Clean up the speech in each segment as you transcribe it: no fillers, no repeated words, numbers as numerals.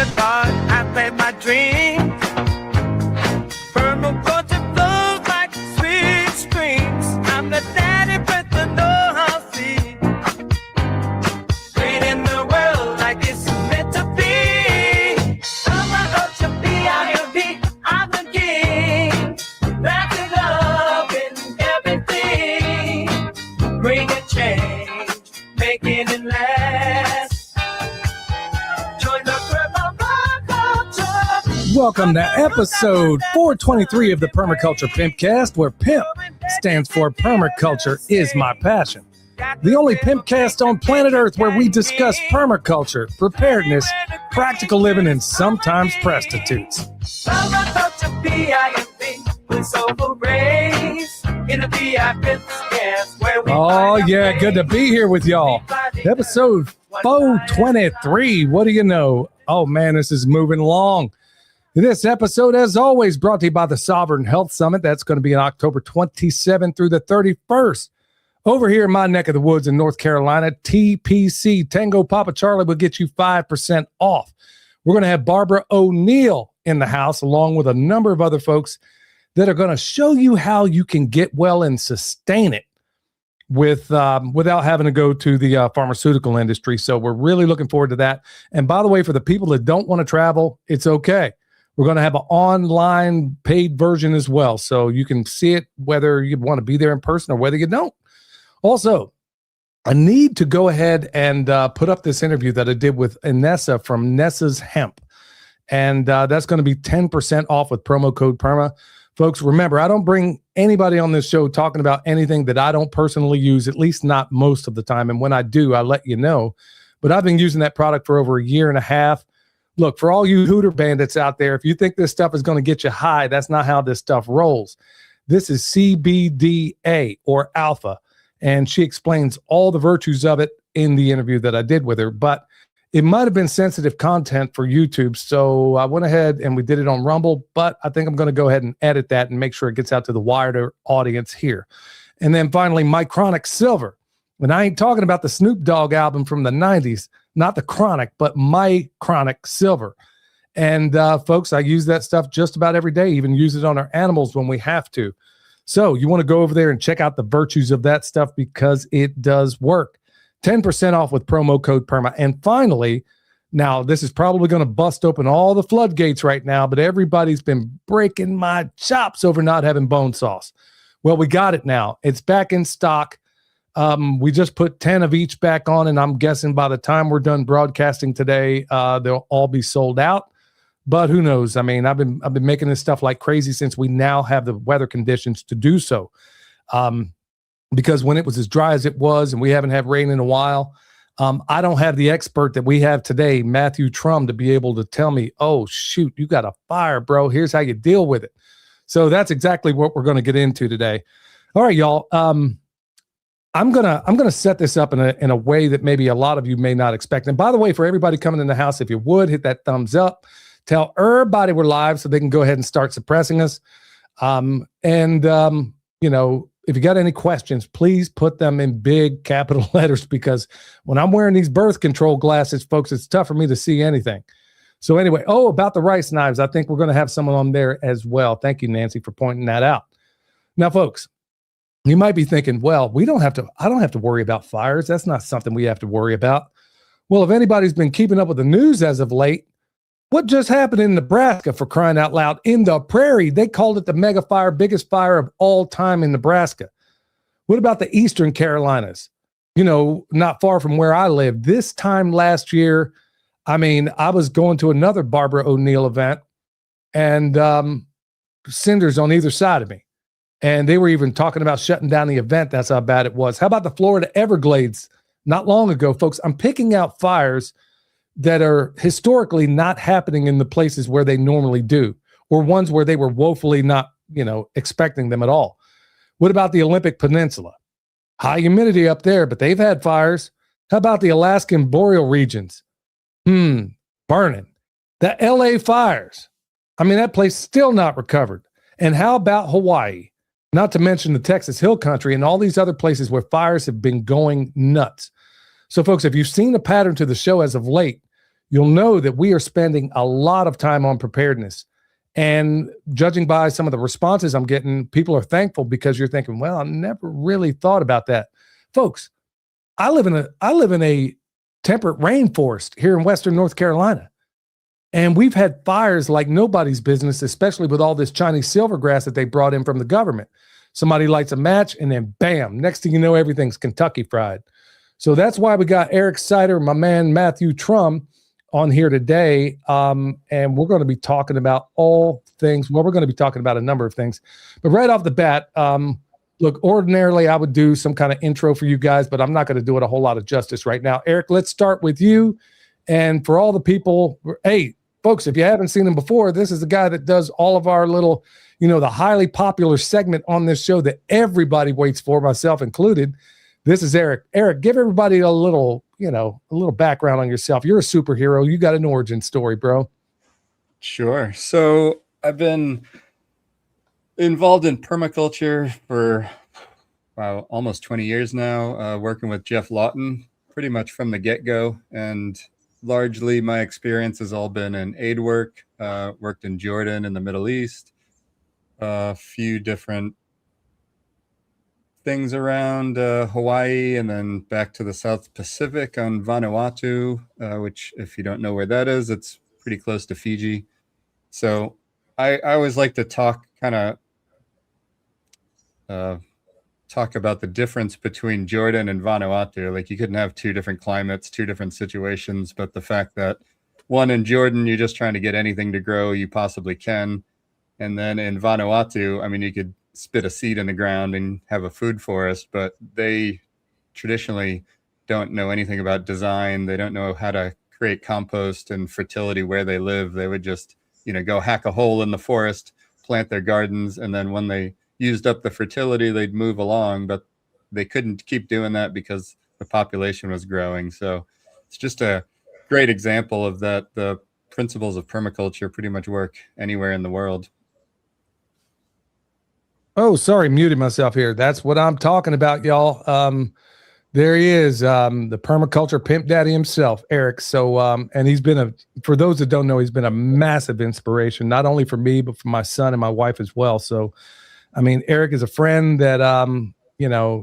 thought I played my dreams. Permaculture flows like sweet streams. I'm the daddy with the know-how seed. Creating the world like it's meant to be. Permaculture, P-I-M-P, I'm the king. Wrapping love in everything. Bringing change, making it last. Join the permaculture. Welcome to episode 423 of the Permaculture Pimpcast, where PIMP stands for Permaculture is my passion. The only Pimpcast on planet Earth where we discuss permaculture, preparedness, practical living, and sometimes prostitutes. Permaculture, P-I-M-P, with soulful rays in the VIP scans where we Oh yeah, good to be here with y'all. Episode 423. What do you know? Oh man, this is moving along. This episode, as always, brought to you by the Sovereign Health Summit. That's going to be on October 27th through the 31st. Over here in my neck of the woods in North Carolina, TPC, Tango Papa Charlie, will get you 5% off. We're going to have Barbara O'Neill in the house, along with a number of other folks that are going to show you how you can get well and sustain it without having to go to the pharmaceutical industry. So we're really looking forward to that. And by the way, for the people that don't want to travel, it's okay. We're going to have an online paid version as well. So you can see it whether you want to be there in person or whether you don't. Also, I need to go ahead and put up this interview that I did with Inessa from Nessa's Hemp. And that's going to be 10% off with promo code PERMA. Folks, remember, I don't bring anybody on this show talking about anything that I don't personally use, at least not most of the time. And when I do, I let you know. But I've been using that product for over a year and a half. Look, for all you hooter bandits out there, if you think this stuff is going to get you high, that's not how this stuff rolls. This is CBDA or alpha. And she explains all the virtues of it in the interview that I did with her. But it might have been sensitive content for YouTube. So I went ahead and we did it on Rumble. But I think I'm going to go ahead and edit that and make sure it gets out to the wider audience here. And then finally, My Chronic Silver. And I ain't talking about the Snoop Dogg album from the 90s. Not the Chronic, but My Chronic Silver. And folks, I use that stuff just about every day, even use it on our animals when we have to. So you want to go over there and check out the virtues of that stuff because it does work. 10% off with promo code PERMA. And finally, now this is probably going to bust open all the floodgates right now, but everybody's been breaking my chops over not having bone sauce. Well, we got it now. It's back in stock. We just put 10 of each back on, and I'm guessing by the time we're done broadcasting today, they'll all be sold out. But who knows? I mean, I've been making this stuff like crazy since we now have the weather conditions to do so. Because when it was as dry as it was, and we haven't had rain in a while, I don't have the expert that we have today, Matthew Trum, to be able to tell me, oh shoot, you got a fire, bro. Here's how you deal with it. So that's exactly what we're going to get into today. All right, y'all. I'm gonna set this up in a way that maybe a lot of you may not expect. And by the way, for everybody coming in the house, if you would hit that thumbs up, tell everybody we're live so they can go ahead and start suppressing us. You know, if you got any questions, please put them in big capital letters because when I'm wearing these birth control glasses, folks, it's tough for me to see anything. So anyway, about the rice knives, I think we're going to have someone on there as well. Thank you, Nancy, for pointing that out. Now, folks, you might be thinking, well, I don't have to worry about fires. That's not something we have to worry about. Well, if anybody's been keeping up with the news as of late, what just happened in Nebraska, for crying out loud? In the prairie, they called it the mega fire, biggest fire of all time in Nebraska. What about the Eastern Carolinas? You know, not far from where I live. This time last year, I mean, I was going to another Barbara O'Neill event and cinders on either side of me. And they were even talking about shutting down the event. That's how bad it was. How about the Florida Everglades? Not long ago, folks, I'm picking out fires that are historically not happening in the places where they normally do, or ones where they were woefully not, expecting them at all. What about the Olympic Peninsula? High humidity up there, but they've had fires. How about the Alaskan boreal regions? Burning. The LA fires. I mean, that place still not recovered. And how about Hawaii? Not to mention the Texas Hill Country and all these other places where fires have been going nuts. So, folks, if you've seen the pattern to the show as of late, you'll know that we are spending a lot of time on preparedness. And judging by some of the responses I'm getting, people are thankful because you're thinking, well, I never really thought about that. Folks, I live in a temperate rainforest here in Western North Carolina. And we've had fires like nobody's business, especially with all this Chinese silvergrass that they brought in from the government. Somebody lights a match and then bam, next thing you know, everything's Kentucky fried. So that's why we got Eric Sider, my man, Matthew Trum on here today. And we're going to be talking about all things. Well, we're going to be talking about a number of things, but right off the bat, look, ordinarily I would do some kind of intro for you guys, but I'm not going to do it a whole lot of justice right now. Eric, let's start with you. And for all the people, hey, folks, if you haven't seen him before, this is the guy that does all of our little, the highly popular segment on this show that everybody waits for, myself included. This is Eric. Eric, give everybody a little background on yourself. You're a superhero. You got an origin story, bro. Sure. So I've been involved in permaculture for almost 20 years now, working with Jeff Lawton pretty much from the get-go. And largely my experience has all been in aid work, worked in Jordan in the Middle East, a few different things around Hawaii, and then back to the South Pacific on Vanuatu, which if you don't know where that is, it's pretty close to Fiji. So I always like to talk about the difference between Jordan and Vanuatu. Like, you couldn't have two different climates, two different situations, but the fact that one in Jordan, you're just trying to get anything to grow you possibly can. And then in Vanuatu, I mean, you could spit a seed in the ground and have a food forest, but they traditionally don't know anything about design. They don't know how to create compost and fertility where they live. They would just, go hack a hole in the forest, plant their gardens, and then when they used up the fertility, they'd move along, but they couldn't keep doing that because the population was growing. So it's just a great example of that. The principles of permaculture pretty much work anywhere in the world. Oh, sorry, muted myself here. That's what I'm talking about, y'all. There he is, the permaculture pimp daddy himself, Eric. So, and he's been for those that don't know, he's been a massive inspiration, not only for me, but for my son and my wife as well. So, I mean, Eric is a friend that,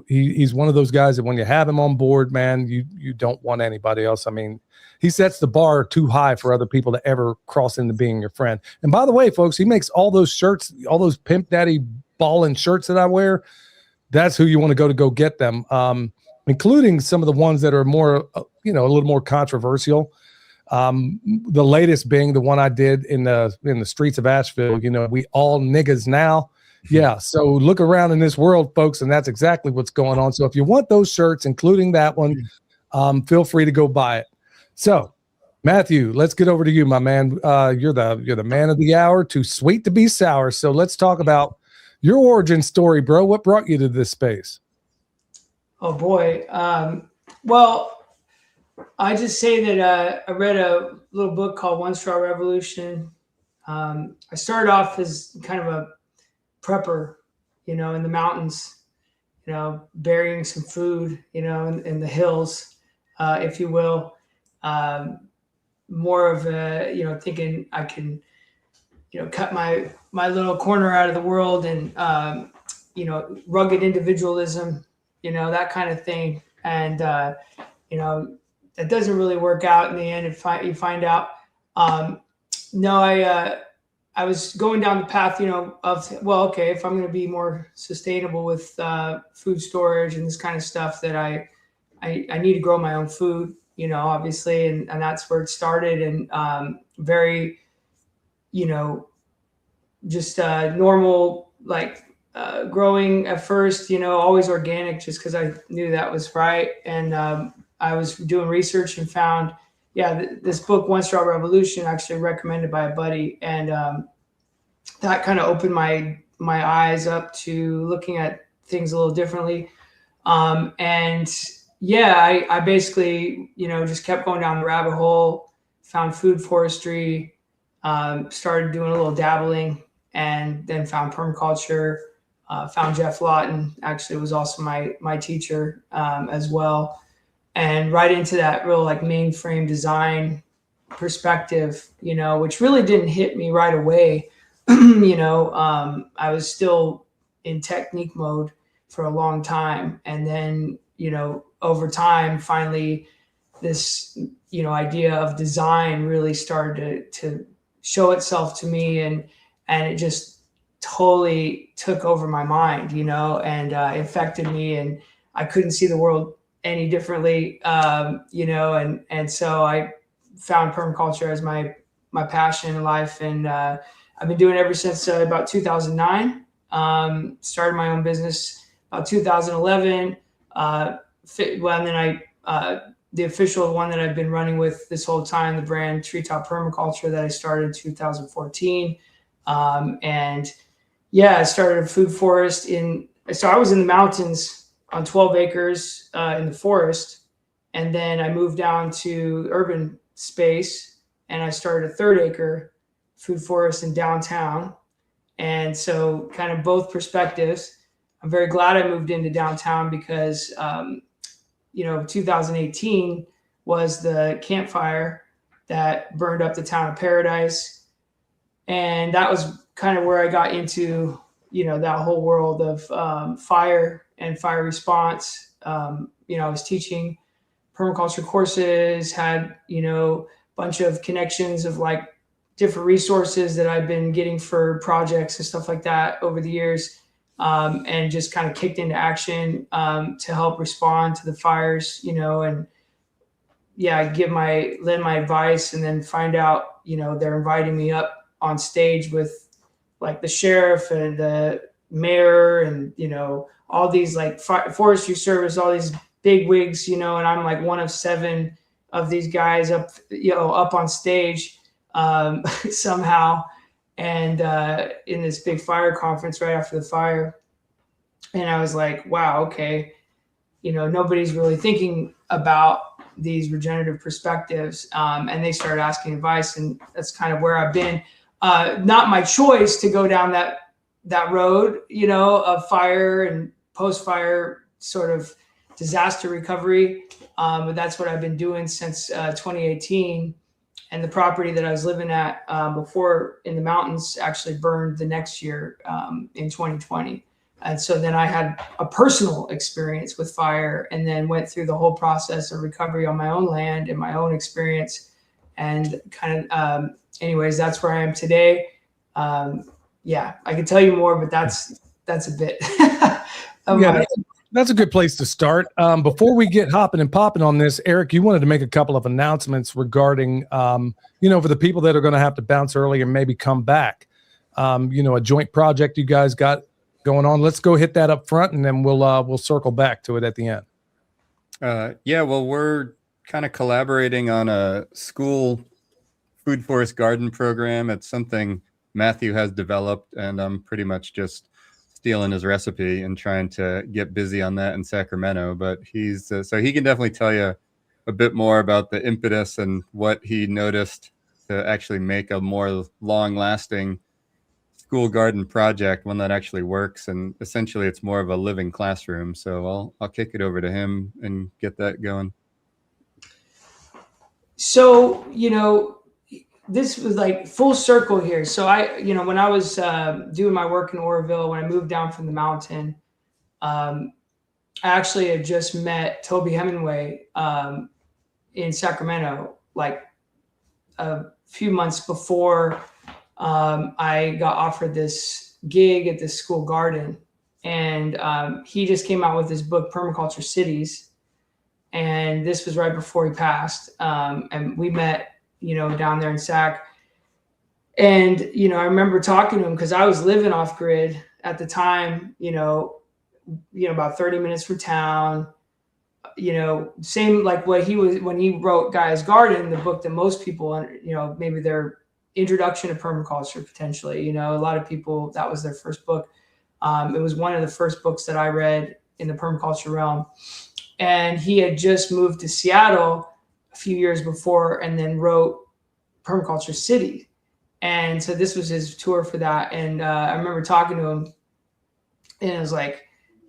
he's one of those guys that when you have him on board, man, you don't want anybody else. I mean, he sets the bar too high for other people to ever cross into being your friend. And by the way, folks, he makes all those shirts, all those pimp daddy ballin' shirts that I wear. That's who you want to go get them, including some of the ones that are more, a little more controversial. The latest being the one I did in the streets of Asheville. We all niggas now. Yeah. So look around in this world, folks, and that's exactly what's going on. So if you want those shirts, including that one, feel free to go buy it. So, Matthew, let's get over to you, my man. You're the man of the hour, too sweet to be sour. So let's talk about your origin story, bro. What brought you to this space? Oh boy. Well, I just say that I read a little book called One Straw Revolution. I started off as kind of a prepper, in the mountains, burying some food, in the hills, if you will. More of a, thinking I can, cut my little corner out of the world and, rugged individualism, that kind of thing. And, that doesn't really work out in the end. You find out, I was going down the path, of, well, okay, if I'm going to be more sustainable with food storage and this kind of stuff, that I need to grow my own food, obviously. And that's where it started. And very, just normal, like growing at first, always organic, just because I knew that was right. And I was doing research and found, this book, One Straw Revolution, actually recommended by a buddy. And that kind of opened my eyes up to looking at things a little differently. I basically, just kept going down the rabbit hole, found food forestry, started doing a little dabbling, and then found permaculture, found Jeff Lawton, actually was also my teacher as well. And right into that real like mainframe design perspective, which really didn't hit me right away. I was still in technique mode for a long time. And then, over time, finally, this, idea of design really started to show itself to me. And it just totally took over my mind, and infected me. And I couldn't see the world any differently, and so I found permaculture as my passion in life. And I've been doing it ever since about 2009. Started my own business about 2011. And then the official one that I've been running with this whole time, the brand Treetop Permaculture, that I started in 2014. And yeah, I started a food forest so I was in the mountains on 12 acres in the forest. And then I moved down to urban space and I started a 3rd-acre food forest in downtown. And so kind of both perspectives. I'm very glad I moved into downtown because, 2018 was the campfire that burned up the town of Paradise. And that was kind of where I got into, that whole world of fire and fire response. I was teaching permaculture courses, had, a bunch of connections of like different resources that I've been getting for projects and stuff like that over the years. And just kind of kicked into action to help respond to the fires, and yeah, lend my advice, and then find out, they're inviting me up on stage with like the sheriff and the mayor and, all these like forestry service, all these big wigs, and I'm like one of 7 of these guys up on stage somehow. And in this big fire conference right after the fire. And I was like, wow, okay. Nobody's really thinking about these regenerative perspectives. And they started asking advice, and that's kind of where I've been. Not my choice to go down that road, of fire and post-fire sort of disaster recovery. But that's what I've been doing since 2018. And the property that I was living at before in the mountains actually burned the next year in 2020. And so then I had a personal experience with fire, and then went through the whole process of recovery on my own land and my own experience. And kind of, anyways, that's where I am today. Yeah, I could tell you more, but that's a bit. That's a good place to start. Before we get hopping and popping on this, Eric, you wanted to make a couple of announcements regarding, for the people that are going to have to bounce early and maybe come back, a joint project you guys got going on. Let's go hit that up front, and then we'll circle back to it at the end. Well, we're kind of collaborating on a school food forest garden program. It's something Matthew has developed, and I'm pretty much just stealing his recipe and trying to get busy on that in Sacramento. But he's so he can definitely tell you a bit more about the impetus and what he noticed to actually make a more long-lasting school garden project, one that actually works. And essentially it's more of a living classroom. So I'll kick it over to him and get that going. So, this was like full circle here. So when I was doing my work in Oroville, when I moved down from the mountain, I actually had just met Toby Hemingway in Sacramento, like a few months before I got offered this gig at this school garden. And he just came out with his book, Permaculture Cities. And this was right before he passed. And we met, down there in Sac. And, I remember talking to him because I was living off grid at the time, about 30 minutes from town, same like what he was when he wrote Gaia's Garden, the book that most people, maybe their introduction to permaculture potentially, a lot of people, that was their first book. It was one of the first books that I read in the permaculture realm. And he had just moved to Seattle a few years before, and then wrote Permaculture City. And so this was his tour for that. And I remember talking to him, and it was like,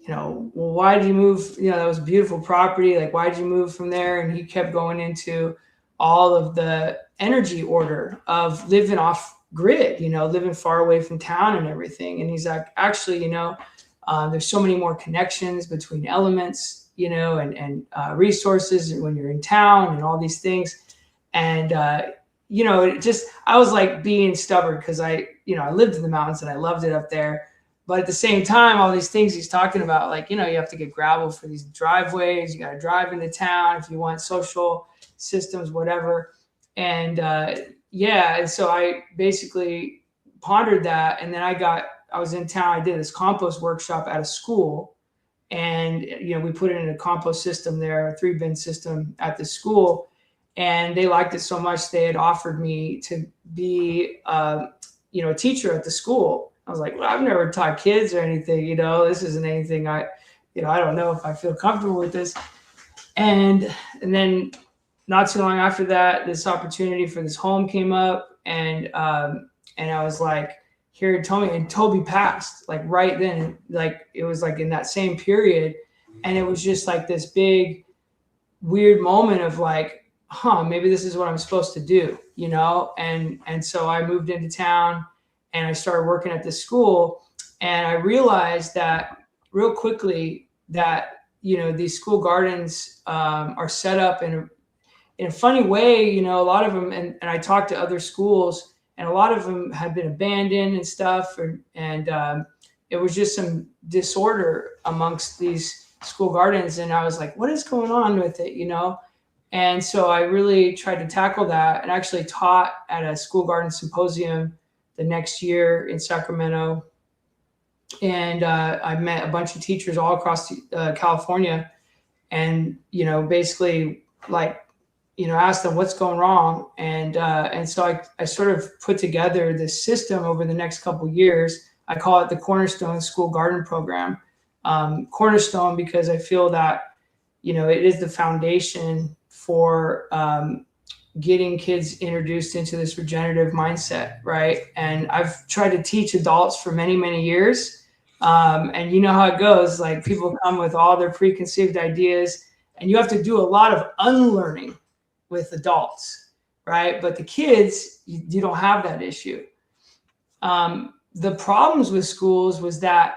well, why did you move? That was a beautiful property. Like, why did you move from there? And he kept going into all of the energy order of living off grid, living far away from town and everything. And he's like, actually, there's so many more connections between elements, and resources when you're in town and all these things. And, I was like being stubborn because I lived in the mountains and I loved it up there. But at the same time, all these things he's talking about, like, you have to get gravel for these driveways. You got to drive into town if you want social systems, whatever. And and so I basically pondered that. And then I was in town. I did this compost workshop at a school. And, we put it in a compost system there, a 3-bin system at the school. And they liked it so much, they had offered me to be, a teacher at the school. I was like, well, I've never taught kids or anything, this isn't anything I don't know if I feel comfortable with this. And then not too long after that, this opportunity for this home came up, and I was like, here, Toby passed, like right then, like it was like in that same period. And it was just like this big, weird moment of like, maybe this is what I'm supposed to do, And so I moved into town and I started working at this school, and I realized that real quickly that, these school gardens are set up in a funny way, a lot of them, and I talked to other schools, and a lot of them had been abandoned and stuff. And it was just some disorder amongst these school gardens. And I was like, what is going on with it, And so I really tried to tackle that, and actually taught at a school garden symposium the next year in Sacramento. And I met a bunch of teachers all across California, and, basically like, asked them what's going wrong. And so I sort of put together this system over the next couple of years. I call it the Cornerstone School Garden Program. Cornerstone, because I feel that, it is the foundation for getting kids introduced into this regenerative mindset, right? And I've tried to teach adults for many, many years. And you know how it goes, like people come with all their preconceived ideas, and you have to do a lot of unlearning with adults, right? But the kids, you don't have that issue. The problems with schools was that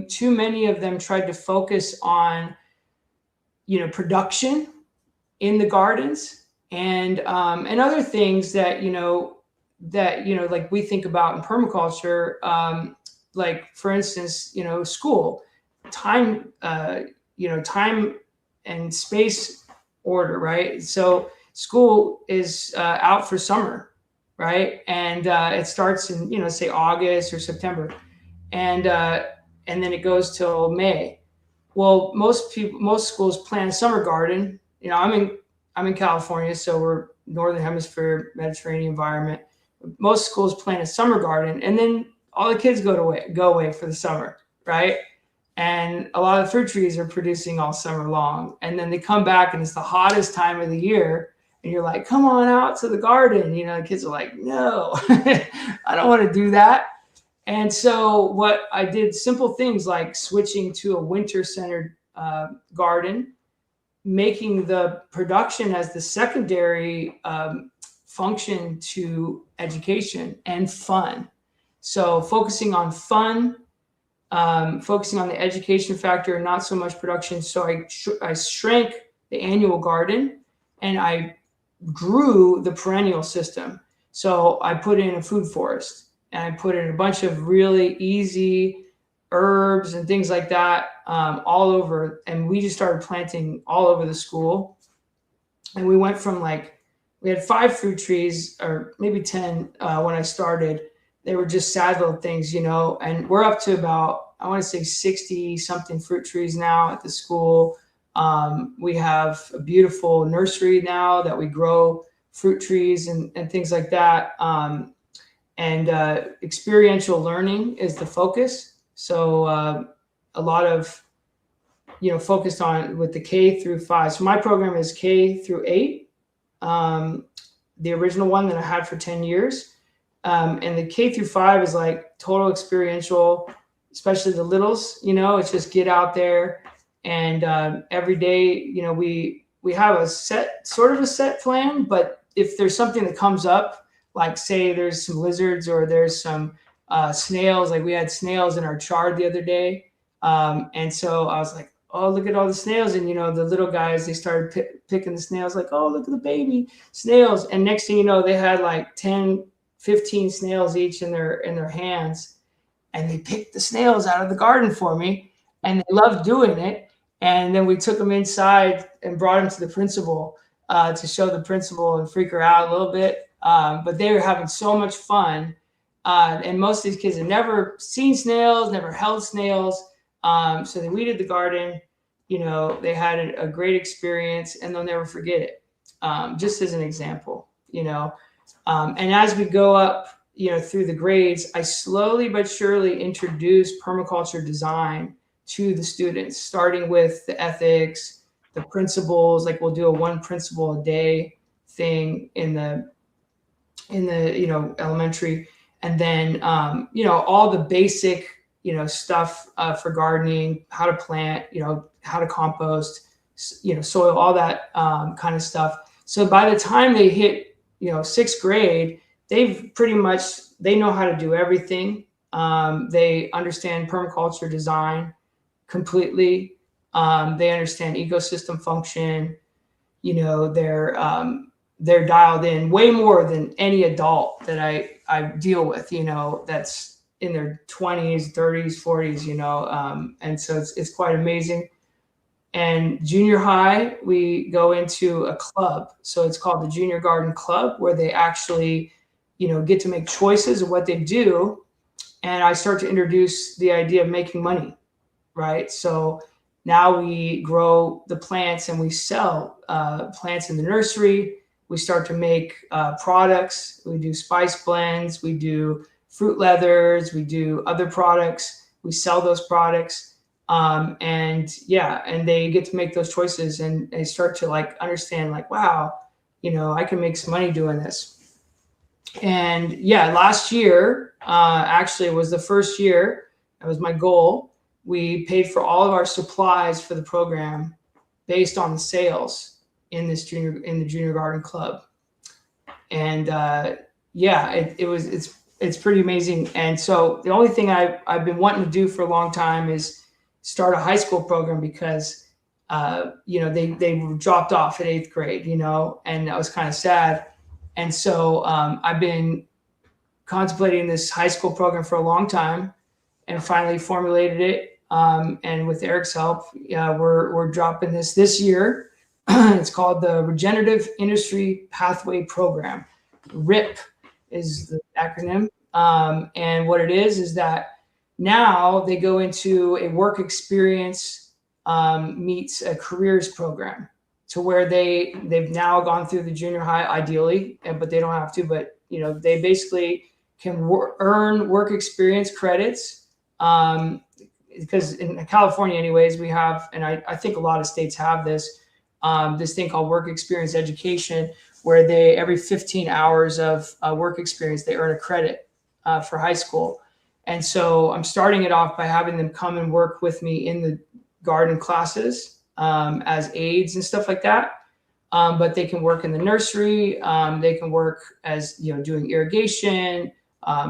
too many of them tried to focus on, production in the gardens, and other things that, like we think about in permaculture, like for instance, school, time, time and space order, right? So school is out for summer, right? And it starts in, say August or September, and then it goes till May. Well, most schools plan a summer garden. I'm in California, so we're Northern Hemisphere, Mediterranean environment. Most schools plan a summer garden, and then all the kids go away for the summer, right? And a lot of fruit trees are producing all summer long. And then they come back, and it's the hottest time of the year. And you're like, come on out to the garden. The kids are like, no, I don't want to do that. And so what I did, simple things like switching to a winter-centered garden, making the production as the secondary function to education and fun. So focusing on fun, focusing on the education factor, not so much production. So I shrank the annual garden, and I grew the perennial system. So I put in a food forest, and I put in a bunch of really easy herbs and things like that all over. And we just started planting all over the school. And we went from we had 5 fruit trees, or maybe 10 when I started. They were just sad little things, and we're up to about, I want to say 60 something fruit trees now at the school. We have a beautiful nursery now that we grow fruit trees and things like that. And experiential learning is the focus. So a lot of, focused on with the K through 5. So my program is K through 8, the original one that I had for 10 years. And the K through 5 is like total experiential, especially the littles, it's just get out there. And every day, we have sort of a set plan, but if there's something that comes up, like say there's some lizards or there's some snails, like we had snails in our chard the other day. And so I was like, oh, look at all the snails. And, the little guys, they started picking the snails, like, oh, look at the baby snails. And next thing you know, they had like 10, 15 snails each in their hands. And they picked the snails out of the garden for me. And they loved doing it. And then we took them inside and brought them to the principal to show the principal and freak her out a little bit. But they were having so much fun. And most of these kids had never seen snails, never held snails. So they weeded the garden, they had a great experience and they'll never forget it. Just as an example, and as we go up, through the grades, I slowly but surely introduce permaculture design to the students, starting with the ethics, the principles, like we'll do a 1 principle a day thing in the elementary. And then, all the basic, stuff for gardening, how to plant, how to compost, soil, all that kind of stuff. So by the time they hit, 6th grade, they know how to do everything. They understand permaculture design completely. They understand ecosystem function. They're dialed in way more than any adult that I deal with, that's in their 20s, 30s, 40s, and so it's quite amazing. And junior high, we go into a club. So it's called the Junior Garden Club, where they actually, get to make choices of what they do. And I start to introduce the idea of making money, right? So now we grow the plants and we sell plants in the nursery. We start to make products. We do spice blends. We do fruit leathers. We do other products. We sell those products. And they get to make those choices and they start to understand wow, I can make some money doing this. And last year actually was the first year. That was my goal. We paid for all of our supplies for the program based on the sales in the Junior Garden Club. And it's pretty amazing. And so the only thing I've been wanting to do for a long time is start a high school program because they dropped off at 8th grade, and that was kind of sad. And so I've been contemplating this high school program for a long time and finally formulated it. And with Eric's help, we're dropping this year. It's called the Regenerative Industry Pathway Program. RIP is the acronym. And what it is that now they go into a work experience meets a careers program, to where they've now gone through the junior high ideally, but they don't have to, but they basically can earn work experience credits. Because in California anyways, we have, and I think a lot of states have this thing called work experience education, where they, every 15 hours of work experience, they earn a credit for high school. And so I'm starting it off by having them come and work with me in the garden classes as aides and stuff like that. But they can work in the nursery. They can work as, doing irrigation,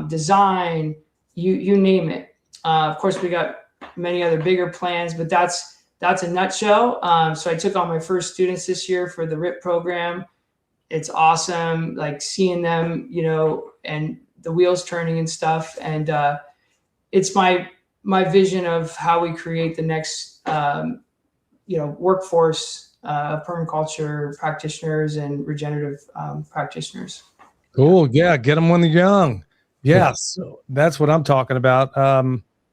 design, you name it. Of course, we got many other bigger plans, but that's a nutshell. So I took on my first students this year for the RIP program. It's awesome, seeing them, and the wheels turning and stuff. And it's my vision of how we create the next, workforce of permaculture practitioners and regenerative practitioners. Cool. Yeah. Get them when they're young. Yes. That's what I'm talking about.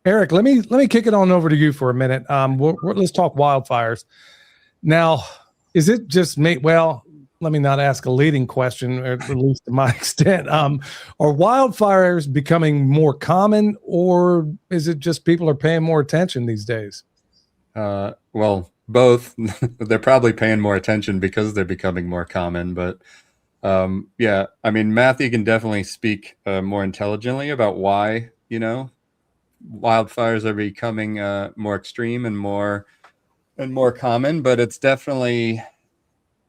Eric, let me kick it on over to you for a minute. Let's talk wildfires. Now, is it just me? Well, let me not ask a leading question, or at least to my extent. Are wildfires becoming more common, or is it just people are paying more attention these days? Well, both. They're probably paying more attention because they're becoming more common. But Matthew can definitely speak more intelligently about why, wildfires are becoming more extreme and more common. But it's definitely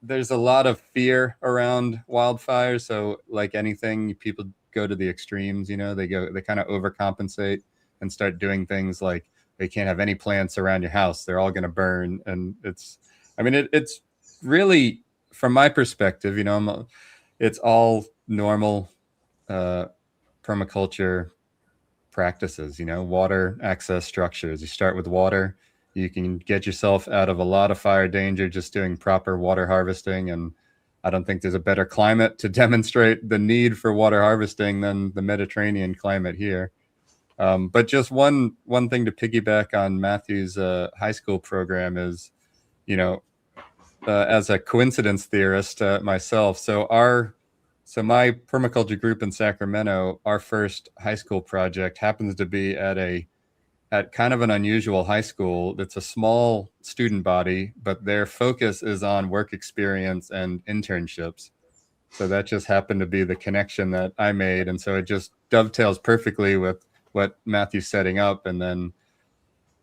there's a lot of fear around wildfire. So like anything, people go to the extremes, they kind of overcompensate and start doing things like they can't have any plants around your house. They're all going to burn. And it's really, from my perspective, it's all normal permaculture practices, water access structures. You start with water. You can get yourself out of a lot of fire danger just doing proper water harvesting. And I don't think there's a better climate to demonstrate the need for water harvesting than the Mediterranean climate here. But just one thing to piggyback on Matthew's high school program is, as a coincidence theorist myself, so my permaculture group in Sacramento, our first high school project happens to be at kind of an unusual high school. It's a small student body, but their focus is on work experience and internships. So that just happened to be the connection that I made. And so it just dovetails perfectly with what Matthew's setting up. And then,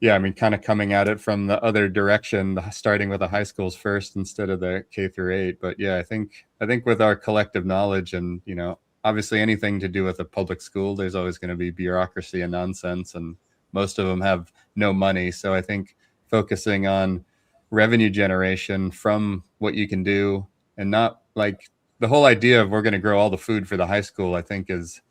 kind of coming at it from the other direction, starting with the high schools first instead of the K through 8. But yeah, I think with our collective knowledge and, obviously anything to do with a public school, there's always going to be bureaucracy and nonsense, and most of them have no money. So I think focusing on revenue generation from what you can do, and not like the whole idea of we're going to grow all the food for the high school, I think it's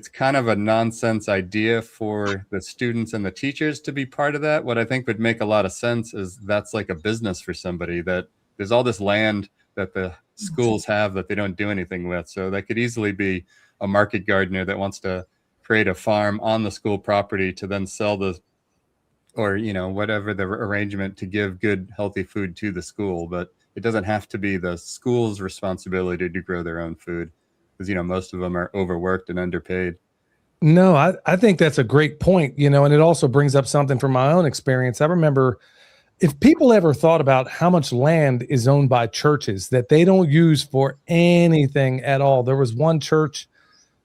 kind of a nonsense idea for the students and the teachers to be part of that. What I think would make a lot of sense is that's like a business for somebody, that there's all this land that the schools have that they don't do anything with. So that could easily be a market gardener that wants to create a farm on the school property to then sell whatever the arrangement to give good, healthy food to the school. But it doesn't have to be the school's responsibility to grow their own food, because, most of them are overworked and underpaid. No, I think that's a great point, and it also brings up something from my own experience. I remember, if people ever thought about how much land is owned by churches that they don't use for anything at all. There was one church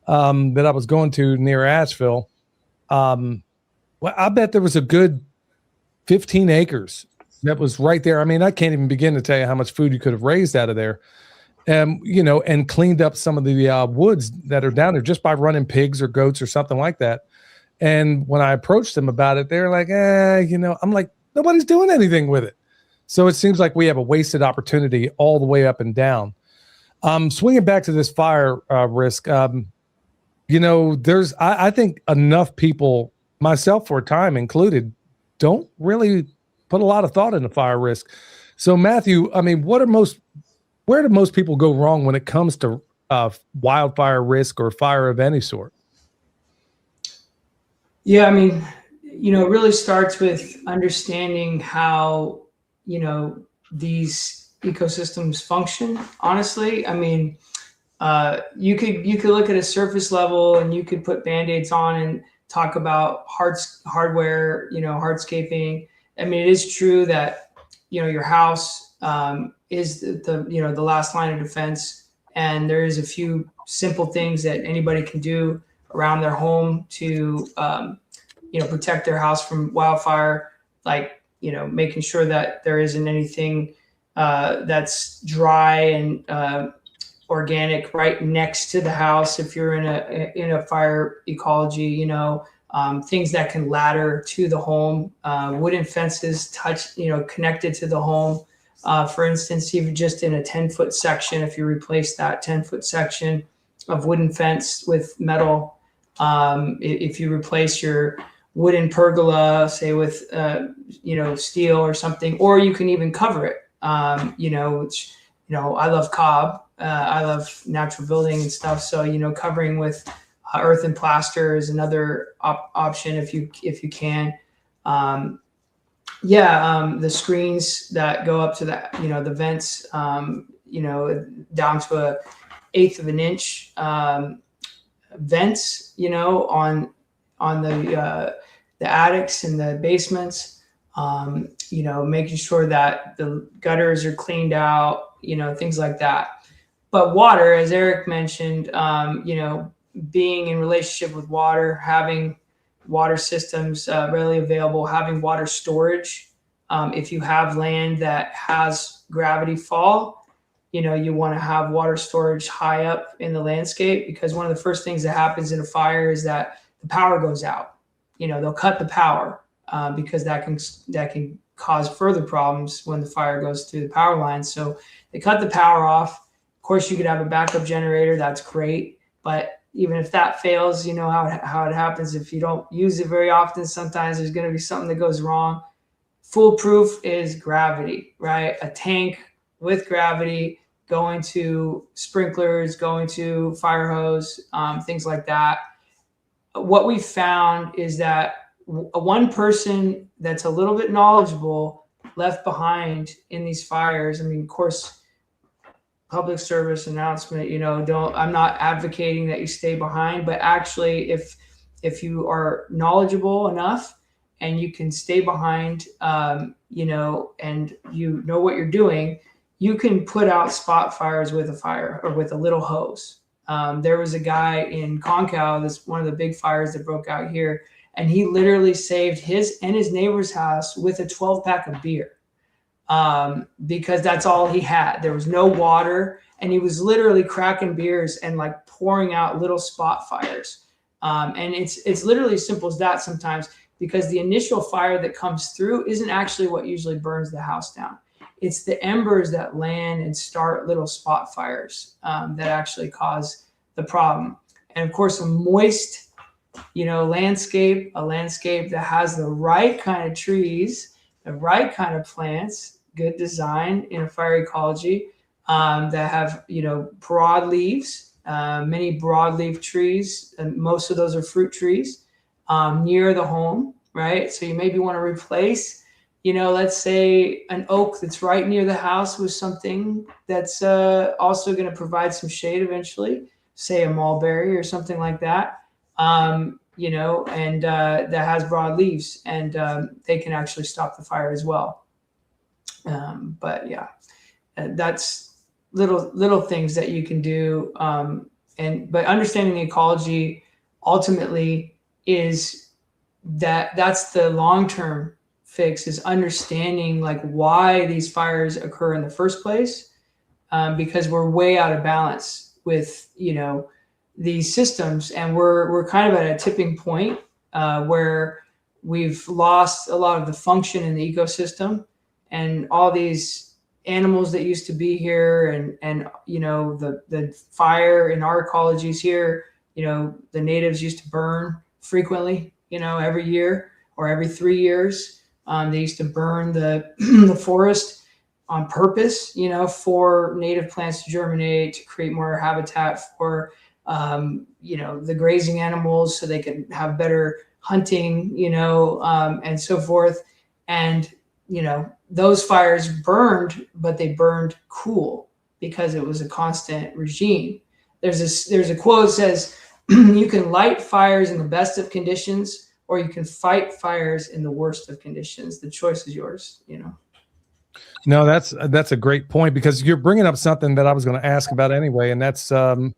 that I was going to near Asheville. Well, I bet there was a good 15 acres that was right there. I mean, I can't even begin to tell you how much food you could have raised out of there. And cleaned up some of the woods that are down there just by running pigs or goats or something like that. And when I approached them about it, they're like, I'm like, nobody's doing anything with it. So it seems like we have a wasted opportunity all the way up and down. Swinging back to this fire risk, I think enough people, myself for a time included, don't really put a lot of thought into fire risk. So Matthew, I mean, where do most people go wrong when it comes to wildfire risk or fire of any sort? Yeah, I mean, it really starts with understanding how, these ecosystems function. Honestly, I mean, you could look at a surface level and you could put Band-Aids on and talk about hardware, hardscaping. I mean, it is true that, your house is the last line of defense, and there is a few simple things that anybody can do around their home to protect their house from wildfire, like making sure that there isn't anything that's dry and organic right next to the house if you're in a fire ecology. Things that can ladder to the home, wooden fences connected to the home. For instance, even just in a 10-foot section, if you replace that 10-foot section of wooden fence with metal, if you replace your wooden pergola, say with, steel or something, or you can even cover it, which, I love cob, I love natural building and stuff. So, covering with earth and plaster is another option if you can. The screens that go up to the vents, down to a 1/8 of an inch vents, on the attics and the basements, making sure that the gutters are cleaned out, things like that. But water, as Eric mentioned, being in relationship with water, having water systems readily available, having water storage. If you have land that has gravity fall, you want to have water storage high up in the landscape, because one of the first things that happens in a fire is that the power goes out. They'll cut the power because that can cause further problems when the fire goes through the power lines. So they cut the power off. Of course, you could have a backup generator. That's great. But even if that fails, you know how it happens. If you don't use it very often, sometimes there's going to be something that goes wrong. Foolproof is gravity, right? A tank with gravity going to sprinklers, going to fire hose, things like that. What we found is that one person that's a little bit knowledgeable left behind in these fires. I mean, of course, public service announcement, I'm not advocating that you stay behind, but actually if you are knowledgeable enough and you can stay behind, and you know what you're doing, you can put out spot fires with a fire or with a little hose. There was a guy in Concal, this one of the big fires that broke out here, and he literally saved his and his neighbor's house with a 12-pack of beer. Because that's all he had. There was no water, and he was literally cracking beers and like pouring out little spot fires. And it's literally as simple as that sometimes, because the initial fire that comes through isn't actually what usually burns the house down. It's the embers that land and start little spot fires that actually cause the problem. And of course, a moist, landscape, a landscape that has the right kind of trees, the right kind of plants, good design in a fire ecology, that have, broad leaves, many broadleaf trees, and most of those are fruit trees, near the home, right? So you maybe want to replace, let's say an oak that's right near the house with something that's also going to provide some shade eventually, say a mulberry or something like that, and that has broad leaves, and they can actually stop the fire as well. But yeah, that's little things that you can do. But understanding the ecology ultimately is that's the long-term fix, is understanding like why these fires occur in the first place. Because we're way out of balance with, these systems, and we're kind of at a tipping point where we've lost a lot of the function in the ecosystem, and all these animals that used to be here, and the fire in our ecologies here, the natives used to burn frequently, every year or every 3 years. They used to burn the the forest on purpose, for native plants to germinate, to create more habitat for the grazing animals, so they could have better hunting, and so forth. And, those fires burned, but they burned cool because it was a constant regime. There's a quote that says, you can light fires in the best of conditions, or you can fight fires in the worst of conditions. The choice is yours, No, that's a great point, because you're bringing up something that I was going to ask about anyway. And that's, the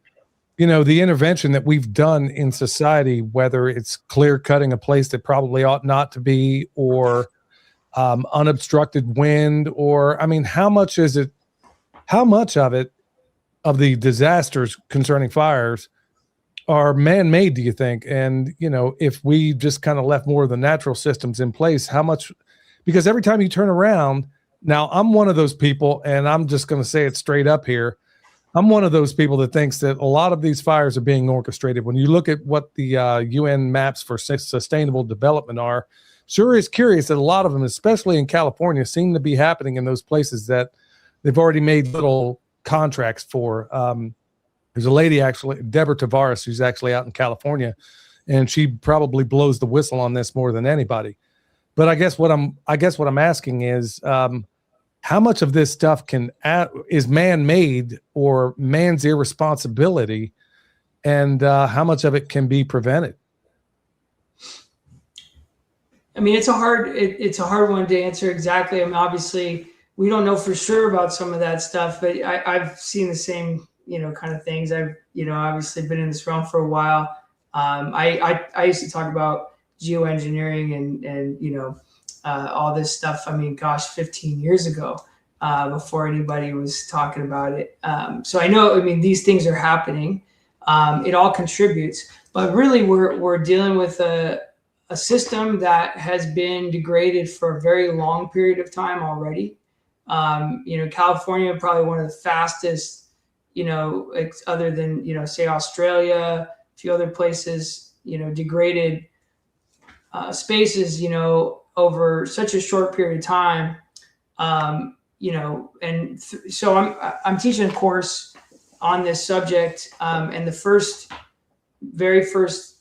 intervention that we've done in society, whether it's clear cutting a place that probably ought not to be, or unobstructed wind, or, how much of the disasters concerning fires are man-made, do you think? And, if we just kind of left more of the natural systems in place, how much, because every time you turn around, now I'm one of those people, and I'm just going to say it straight up here. I'm one of those people that thinks that a lot of these fires are being orchestrated. When you look at what the UN maps for sustainable development are, sure is curious that a lot of them, especially in California, seem to be happening in those places that they've already made little contracts for. There's a lady, actually, Deborah Tavares, who's actually out in California, and she probably blows the whistle on this more than anybody. But I guess what I'm asking is, how much of this stuff is man-made or man's irresponsibility, and how much of it can be prevented? It's a hard one to answer exactly. Obviously, we don't know for sure about some of that stuff, but I've seen the same, kind of things. I've, obviously been in this realm for a while. I used to talk about geoengineering and all this stuff. 15 years ago. before anybody was talking about it. So I know, I mean, these things are happening. It all contributes, but really we're dealing with a system that has been degraded for a very long period of time already. California, probably one of the fastest, other than, say Australia, a few other places, degraded spaces, over such a short period of time. So I'm teaching a course on this subject, and the very first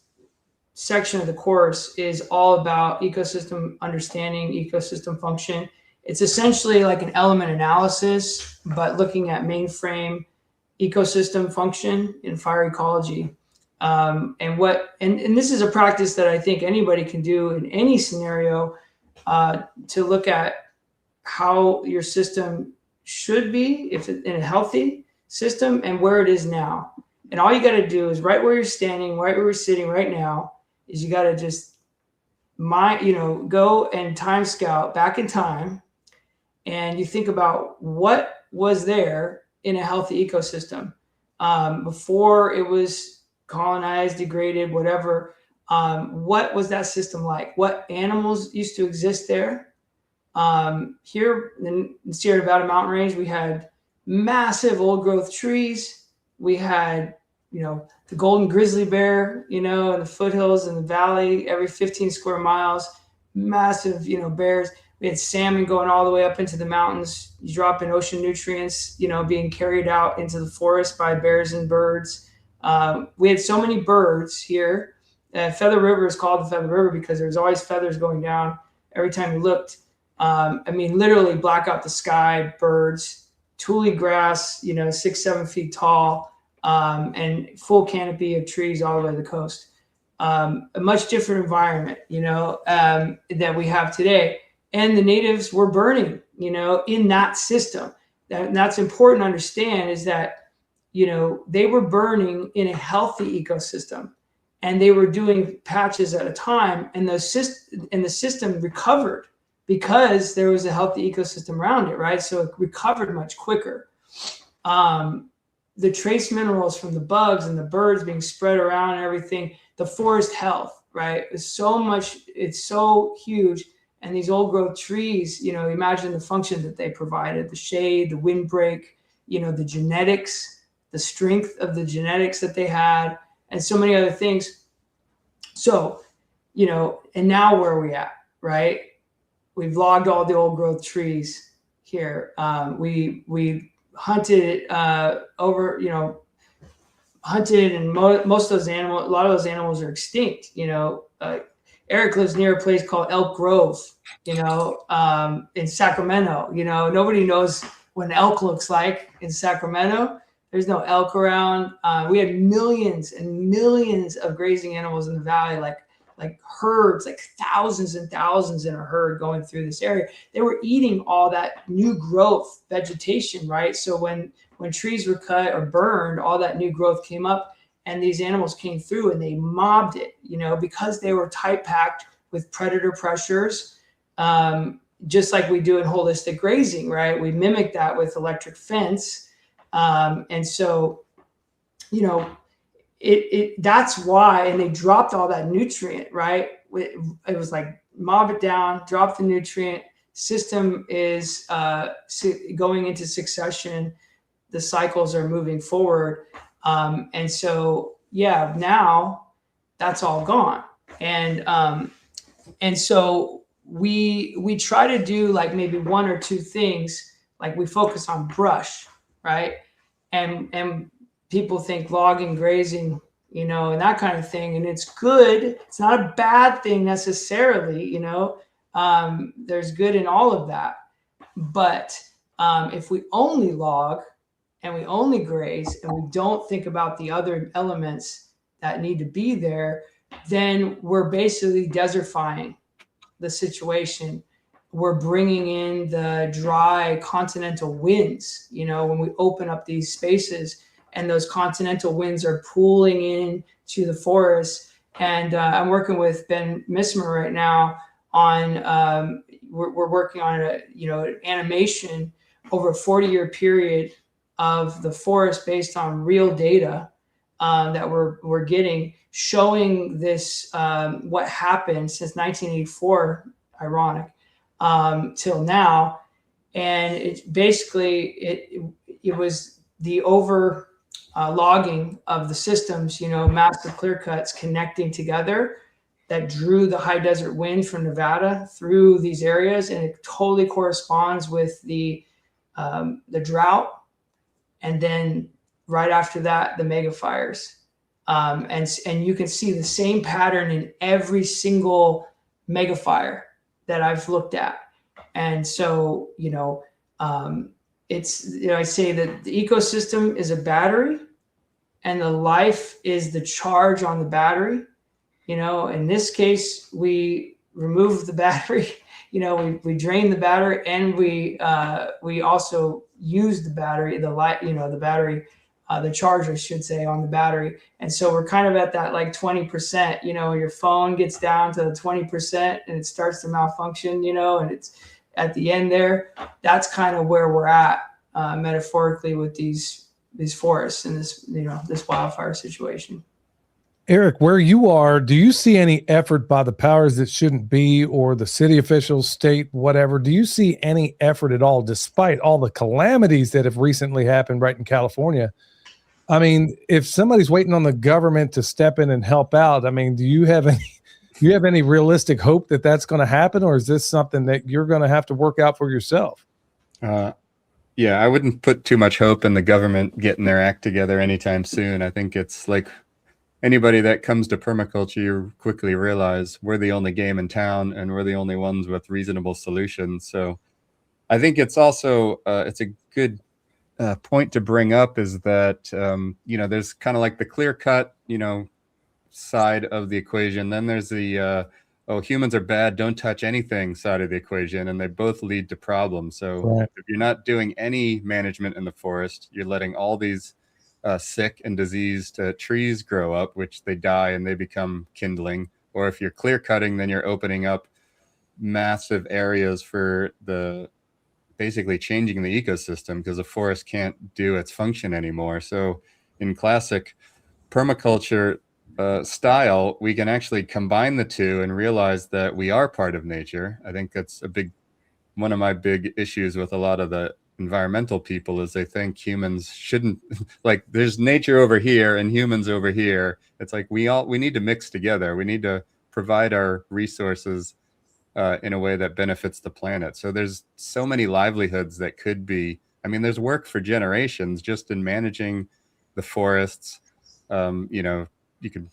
section of the course is all about ecosystem understanding, ecosystem function. It's essentially like an element analysis, but looking at mainframe ecosystem function in fire ecology. And this is a practice that I think anybody can do in any scenario, to look at how your system should be if it's in a healthy system and where it is now. And all you got to do is right where you're standing, right where you're sitting right now, is you got to just go and time scout back in time, and you think about what was there in a healthy ecosystem before it was colonized, degraded, whatever. What was that system like? What animals used to exist there? Here in the Sierra Nevada mountain range, we had massive old growth trees. We had, the golden grizzly bear, in the foothills in the valley, every 15 square miles, massive, bears. We had salmon going all the way up into the mountains. You drop in ocean nutrients, being carried out into the forest by bears and birds. We had so many birds here. Feather River is called the Feather River because there's always feathers going down every time you looked. Literally black out the sky, birds, tule grass, 6-7 feet tall, and full canopy of trees all the way to the coast. A much different environment, that we have today. And the natives were burning, in that system. That's important to understand, is that, they were burning in a healthy ecosystem, and they were doing patches at a time, and the system recovered because there was a healthy ecosystem around it, right? So it recovered much quicker. The trace minerals from the bugs and the birds being spread around and everything, the forest health, right? It's so huge. And these old growth trees, imagine the function that they provided, the shade, the windbreak, the genetics, the strength of the genetics that they had, and so many other things. So, and now where are we at, right? We've logged all the old growth trees here. We hunted hunted, and most of those animals, a lot of those animals are extinct. Eric lives near a place called Elk Grove, in Sacramento. Nobody knows what an elk looks like in Sacramento. There's no elk around. We had millions and millions of grazing animals in the valley, like herds, like thousands and thousands in a herd going through this area. They were eating all that new growth vegetation, right? So when trees were cut or burned, all that new growth came up, and these animals came through and they mobbed it, because they were tight packed with predator pressures, just like we do in holistic grazing, right? We mimic that with electric fence. And so, that's why, and they dropped all that nutrient, right? It was like mob it down, drop the nutrient. System is going into succession. The cycles are moving forward. And so, now that's all gone. And so we try to do like maybe one or two things, like we focus on brush, right? And people think logging, grazing, and that kind of thing. And it's good. It's not a bad thing necessarily, there's good in all of that. But if we only log and we only graze and we don't think about the other elements that need to be there, then we're basically desertifying the situation. We're bringing in the dry continental winds, when we open up these spaces, and those continental winds are pooling in to the forest. And I'm working with Ben Mismer right now on, we're working on an animation over a 40-year period of the forest based on real data that we're getting, showing this what happened since 1984, ironic, till now. And it basically it was the over logging of the systems, massive clear cuts connecting together that drew the high desert wind from Nevada through these areas, and it totally corresponds with the drought, and then right after that, the mega fires, and you can see the same pattern in every single mega fire that I've looked at. And so, it's, I say that the ecosystem is a battery, and the life is the charge on the battery. In this case, we remove the battery, we drain the battery, and we also use the battery, the light, the battery, the charge, I should say, on the battery. And so we're kind of at that like 20%, your phone gets down to 20% and it starts to malfunction, and it's at the end there. That's kind of where we're at, metaphorically, with these forests and this wildfire situation. Eric, where you are, do you see any effort by the powers that shouldn't be, or the city officials, state, whatever? Do you see any effort at all, despite all the calamities that have recently happened right in California? I mean, if somebody's waiting on the government to step in and help out, I mean, do you have any realistic hope that that's going to happen, or is this something that you're going to have to work out for yourself? Yeah, I wouldn't put too much hope in the government getting their act together anytime soon. I think it's like anybody that comes to permaculture, you quickly realize we're the only game in town, and we're the only ones with reasonable solutions. So I think it's also, it's a good point to bring up, is that, there's kind of like the clear cut, side of the equation. Then there's the, humans are bad, don't touch anything side of the equation. And they both lead to problems. So Right. If you're not doing any management in the forest, you're letting all these sick and diseased trees grow up, which they die and they become kindling. Or if you're clear cutting, then you're opening up massive areas for basically changing the ecosystem, because the forest can't do its function anymore. So in classic permaculture style, we can actually combine the two and realize that we are part of nature. I think that's one of my big issues with a lot of the environmental people, is they think humans shouldn't, like, there's nature over here and humans over here. It's like we need to mix together. We need to provide our resources in a way that benefits the planet. So there's so many livelihoods that could be, there's work for generations just in managing the forests. You could,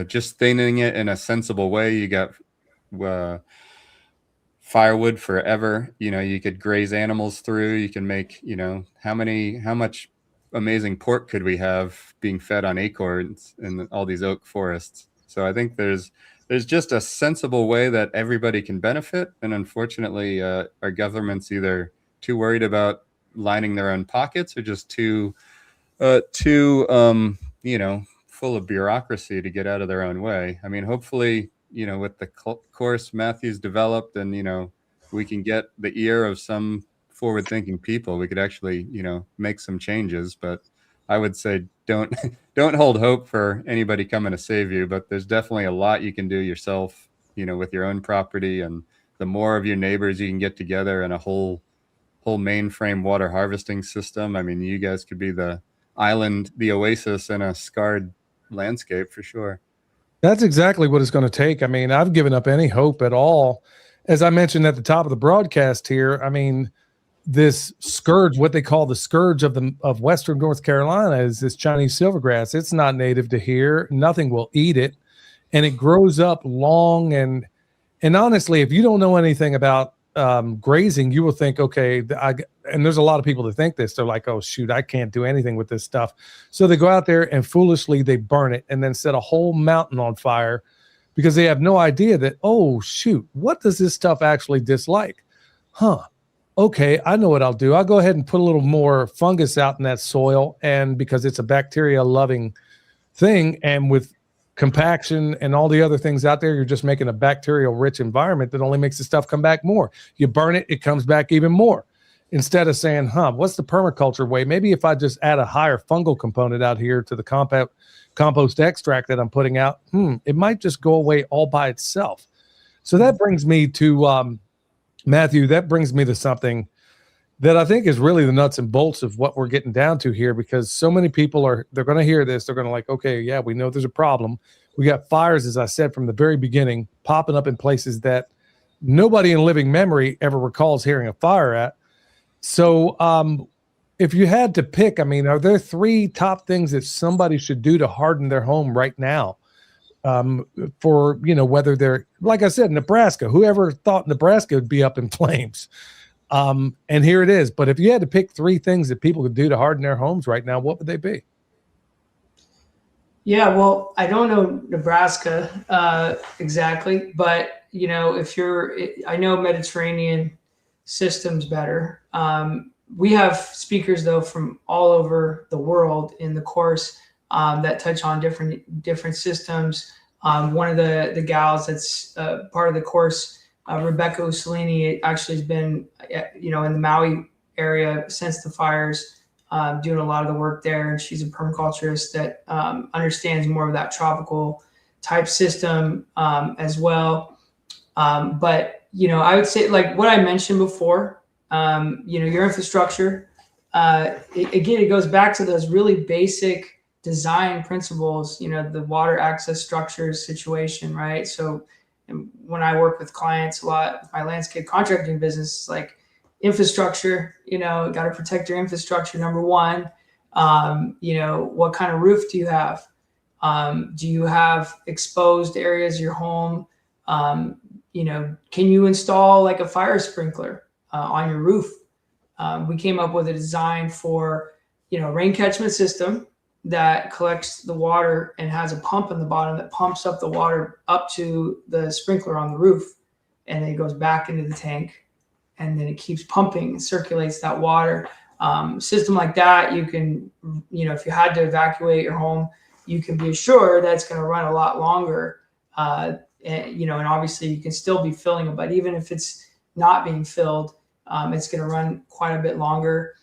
just thinning it in a sensible way. You got firewood forever. You could graze animals through. You can make, how much amazing pork could we have being fed on acorns in all these oak forests? So I think there's just a sensible way that everybody can benefit. And unfortunately, our government's either too worried about lining their own pockets, or just too full of bureaucracy to get out of their own way. Hopefully, with the course Matthew's developed, and, we can get the ear of some forward-thinking people, we could actually, make some changes. But I would say don't hold hope for anybody coming to save you. But there's definitely a lot you can do yourself, with your own property. And the more of your neighbors you can get together in a whole mainframe water harvesting system, you guys could be the island, the oasis in a scarred landscape for sure. That's exactly what it's going to take. I've given up any hope at all. As I mentioned at the top of the broadcast here, this scourge, what they call the scourge of Western North Carolina, is this Chinese silvergrass. It's not native to here. Nothing will eat it. And it grows up long. And honestly, if you don't know anything about grazing, you will think, okay, and there's a lot of people that think this. They're like, oh, shoot, I can't do anything with this stuff. So they go out there and foolishly they burn it and then set a whole mountain on fire, because they have no idea that, oh, shoot, what does this stuff actually dislike? Okay, I know what I'll do. I'll go ahead and put a little more fungus out in that soil, and because it's a bacteria-loving thing, and with compaction and all the other things out there, you're just making a bacterial-rich environment that only makes the stuff come back more. You burn it, it comes back even more. instead of saying, what's the permaculture way? Maybe if I just add a higher fungal component out here to the compost extract that I'm putting out, it might just go away all by itself. So that brings me to, Matthew, that brings me to something that I think is really the nuts and bolts of what we're getting down to here, because so many people they're going to hear this. They're going to like, okay, yeah, we know there's a problem. We got fires, as I said, from the very beginning, popping up in places that nobody in living memory ever recalls hearing a fire at. So if you had to pick, I mean, are there 3 top things that somebody should do to harden their home right now? For, whether they're, like I said, Nebraska, whoever thought Nebraska would be up in flames? And here it is. But if you had to pick 3 things that people could do to harden their homes right now, what would they be? Yeah, well, I don't know Nebraska exactly, but I know Mediterranean systems better. We have speakers though from all over the world in the course that touch on different systems. One of the gals that's part of the course, Rebecca Ussolini, actually has been in the Maui area since the fires, doing a lot of the work there, and she's a permaculturist that understands more of that tropical type system as well. But I would say, like what I mentioned before, your infrastructure, again, it goes back to those really basic design principles, the water access structures situation, right? So when I work with clients a lot, with my landscape contracting business, like infrastructure, got to protect your infrastructure. Number one, what kind of roof do you have? Do you have exposed areas of your home? Can you install like a fire sprinkler on your roof? We came up with a design for, rain catchment system that collects the water and has a pump in the bottom that pumps up the water up to the sprinkler on the roof, and then it goes back into the tank, and then it keeps pumping and circulates that water. System like that, you can, if you had to evacuate your home, you can be assured that it's going to run a lot longer. And obviously you can still be filling it, but even if it's not being filled, it's going to run quite a bit longer.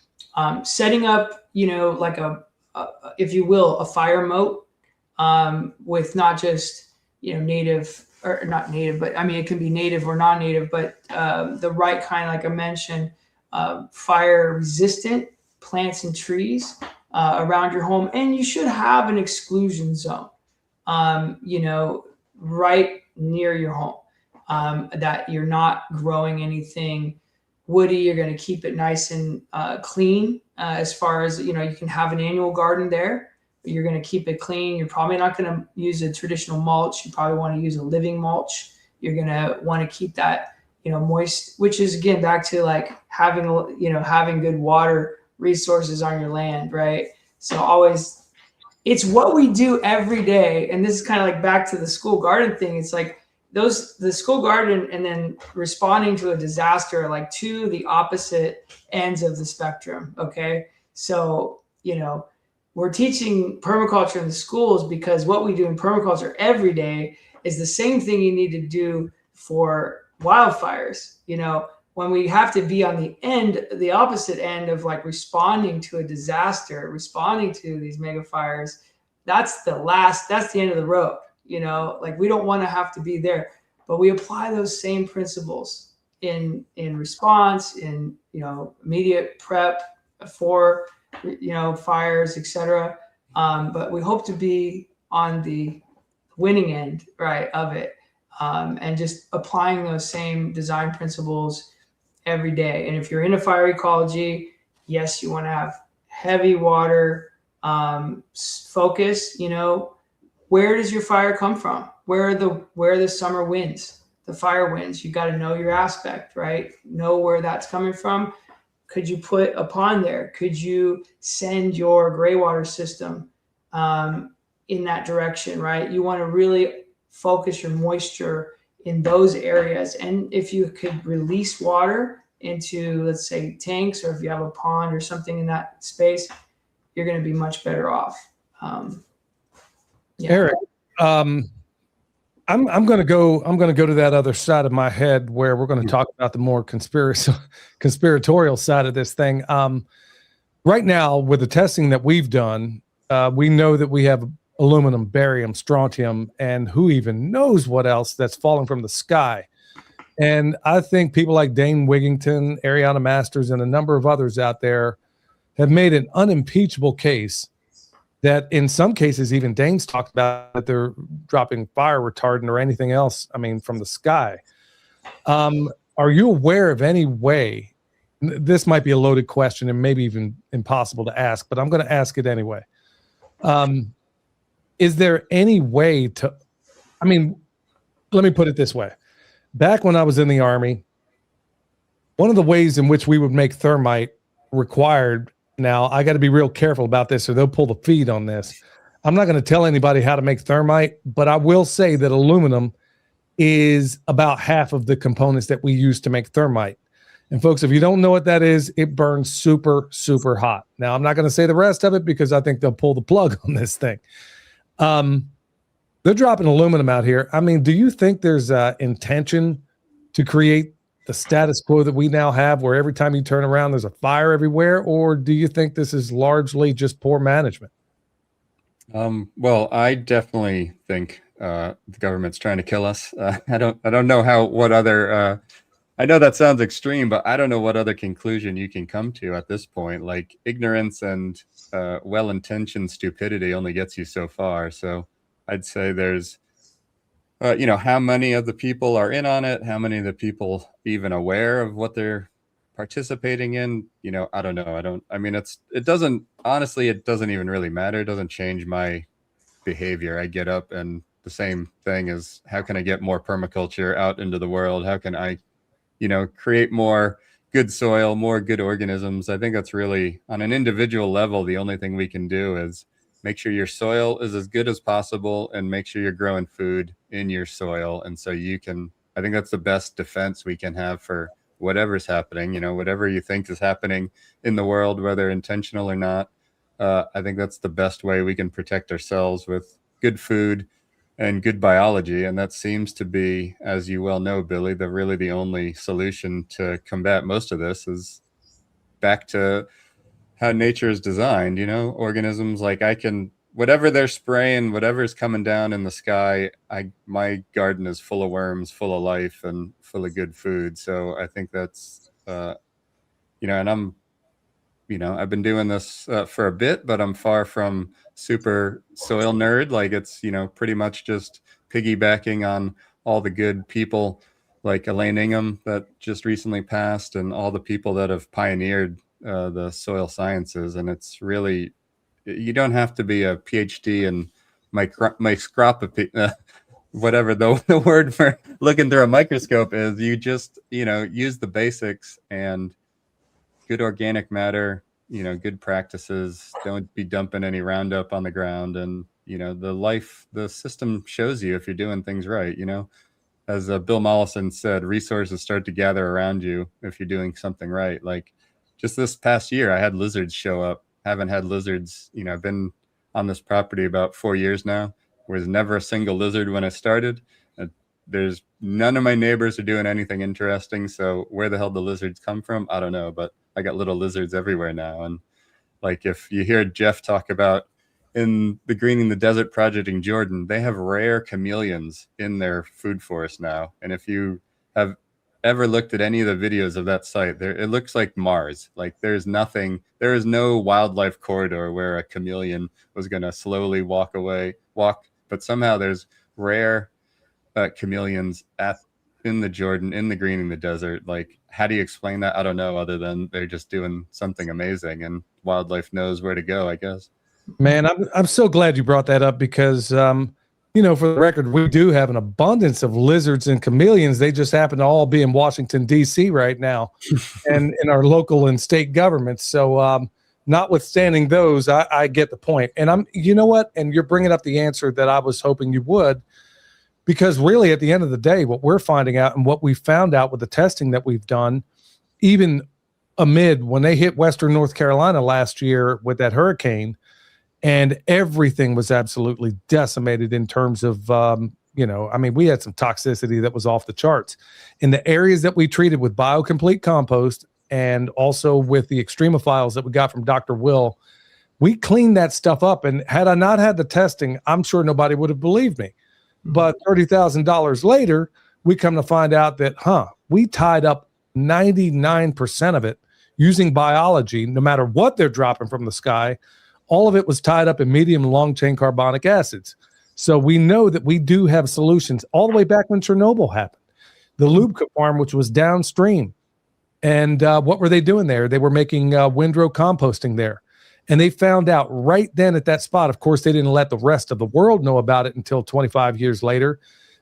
Setting up, like if you will, a fire moat with not just, native or not native, but I mean, it can be native or non-native, but the right kind, like I mentioned, fire resistant plants and trees around your home. And you should have an exclusion zone, right near your home, that you're not growing anything woody. You're going to keep it nice and clean, as far as, you can have an annual garden there, but you're going to keep it clean. You're probably not going to use a traditional mulch. You probably want to use a living mulch. You're going to want to keep that, moist, which is again, back to like having good water resources on your land. Right. So always, it's what we do every day. And this is kind of like back to the school garden thing. It's like the school garden and then responding to a disaster are like to the opposite ends of the spectrum. Okay. So, we're teaching permaculture in the schools because what we do in permaculture every day is the same thing you need to do for wildfires. When we have to be on the opposite end of like responding to a disaster, responding to these mega fires, that's the end of the road. Like we don't want to have to be there, but we apply those same principles in response, in, immediate prep for, fires, etc. But we hope to be on the winning end, right, of it, and just applying those same design principles every day. And if you're in a fire ecology, yes, you want to have heavy water focus. Where does your fire come from? Where are the summer winds, the fire winds? You got to know your aspect, right? Know where that's coming from. Could you put a pond there? Could you send your gray water system in that direction, right? You want to really focus your moisture in those areas. And if you could release water into, let's say, tanks, or if you have a pond or something in that space, you're going to be much better off. Yeah. Eric, I'm going to go to that other side of my head where we're going to talk about the more conspiratorial side of this thing. Right now, with the testing that we've done, we know that we have aluminum, barium, strontium, and who even knows what else that's falling from the sky. And I think people like Dane Wigington, Ariana Masters, and a number of others out there have made an unimpeachable case that in some cases, even Dane's talked about that they're dropping fire retardant or anything else, I mean, from the sky. Are you aware of any way, this might be a loaded question and maybe even impossible to ask, but I'm going to ask it anyway. Is there any way to, I mean, let me put it this way. Back when I was in the Army, one of the ways in which we would make thermite required, now I got to be real careful about this or they'll pull the feed on this. I'm not going to tell anybody how to make thermite, but I will say that aluminum is about half of the components that we use to make thermite. And folks, if you don't know what that is, it burns super, super hot. Now, I'm not going to say the rest of it because I think they'll pull the plug on this thing. They're dropping aluminum out here. I mean, do you think there's intention to create the status quo that we now have where every time you turn around, there's a fire everywhere? Or do you think this is largely just poor management? Well, I definitely think the government's trying to kill us. I don't know what other, I know that sounds extreme, but I don't know what other conclusion you can come to at this point. Like ignorance and well-intentioned stupidity only gets you so far. So I'd say there's, how many of the people are in on it? How many of the people even aware of what they're participating in? I don't know. It doesn't even really matter. It doesn't change my behavior. I get up and the same thing is, how can I get more permaculture out into the world? How can I, create more good soil, more good organisms? I think that's really on an individual level. The only thing we can do is make sure your soil is as good as possible and make sure you're growing food in your soil. And so I think that's the best defense we can have for whatever's happening, whatever you think is happening in the world, whether intentional or not. I think that's the best way we can protect ourselves with good food and good biology. And that seems to be, as you well know, Billy, really the only solution to combat most of this is back to how nature is designed. Organisms like whatever they're spraying, whatever's coming down in the sky, my garden is full of worms, full of life, and full of good food. So I think that's, and I'm, I've been doing this for a bit, but I'm far from super soil nerd. Like it's, pretty much just piggybacking on all the good people like Elaine Ingham that just recently passed and all the people that have pioneered the soil sciences. And it's really, you don't have to be a PhD in microscopy, whatever the word for looking through a microscope is. You just, use the basics and good organic matter, good practices. Don't be dumping any Roundup on the ground. And, the system shows you if you're doing things right. As Bill Mollison said, resources start to gather around you if you're doing something right. Like just this past year, I had lizards show up. Haven't had lizards, I've been on this property about 4 years now. There was never a single lizard when I started. There's none of my neighbors are doing anything interesting. So where the hell the lizards come from? I don't know, but I got little lizards everywhere now. And like, if you hear Jeff talk about in the Greening the Desert project in Jordan, they have rare chameleons in their food forest now. And if you have ever looked at any of the videos of that site, it looks like Mars. Like there is no wildlife corridor where a chameleon was going to slowly walk, but somehow there's rare chameleons in the Jordan, in the Greening the Desert. Like, how do you explain that? I don't know, other than they're just doing something amazing and wildlife knows where to go, I guess. Man, I'm so glad you brought that up because, for the record, we do have an abundance of lizards and chameleons. They just happen to all be in Washington, D.C. right now and in our local and state governments. So notwithstanding those, I get the point. And you know what? And you're bringing up the answer that I was hoping you would, because really at the end of the day, what we're finding out and what we found out with the testing that we've done, even amid when they hit Western North Carolina last year with that hurricane, and everything was absolutely decimated in terms of I mean, we had some toxicity that was off the charts. In the areas that we treated with BioComplete compost and also with the extremophiles that we got from Dr. Will, we cleaned that stuff up. And had I not had the testing, I'm sure nobody would have believed me. But $30,000 later, we come to find out that, we tied up 99% of it using biology. No matter what they're dropping from the sky, all of it was tied up in medium and long chain carbonic acids. So we know that we do have solutions all the way back when Chernobyl happened. The Lubka farm, which was downstream. And what were they doing there? They were making windrow composting there. And they found out right then at that spot, of course, they didn't let the rest of the world know about it until 25 years later,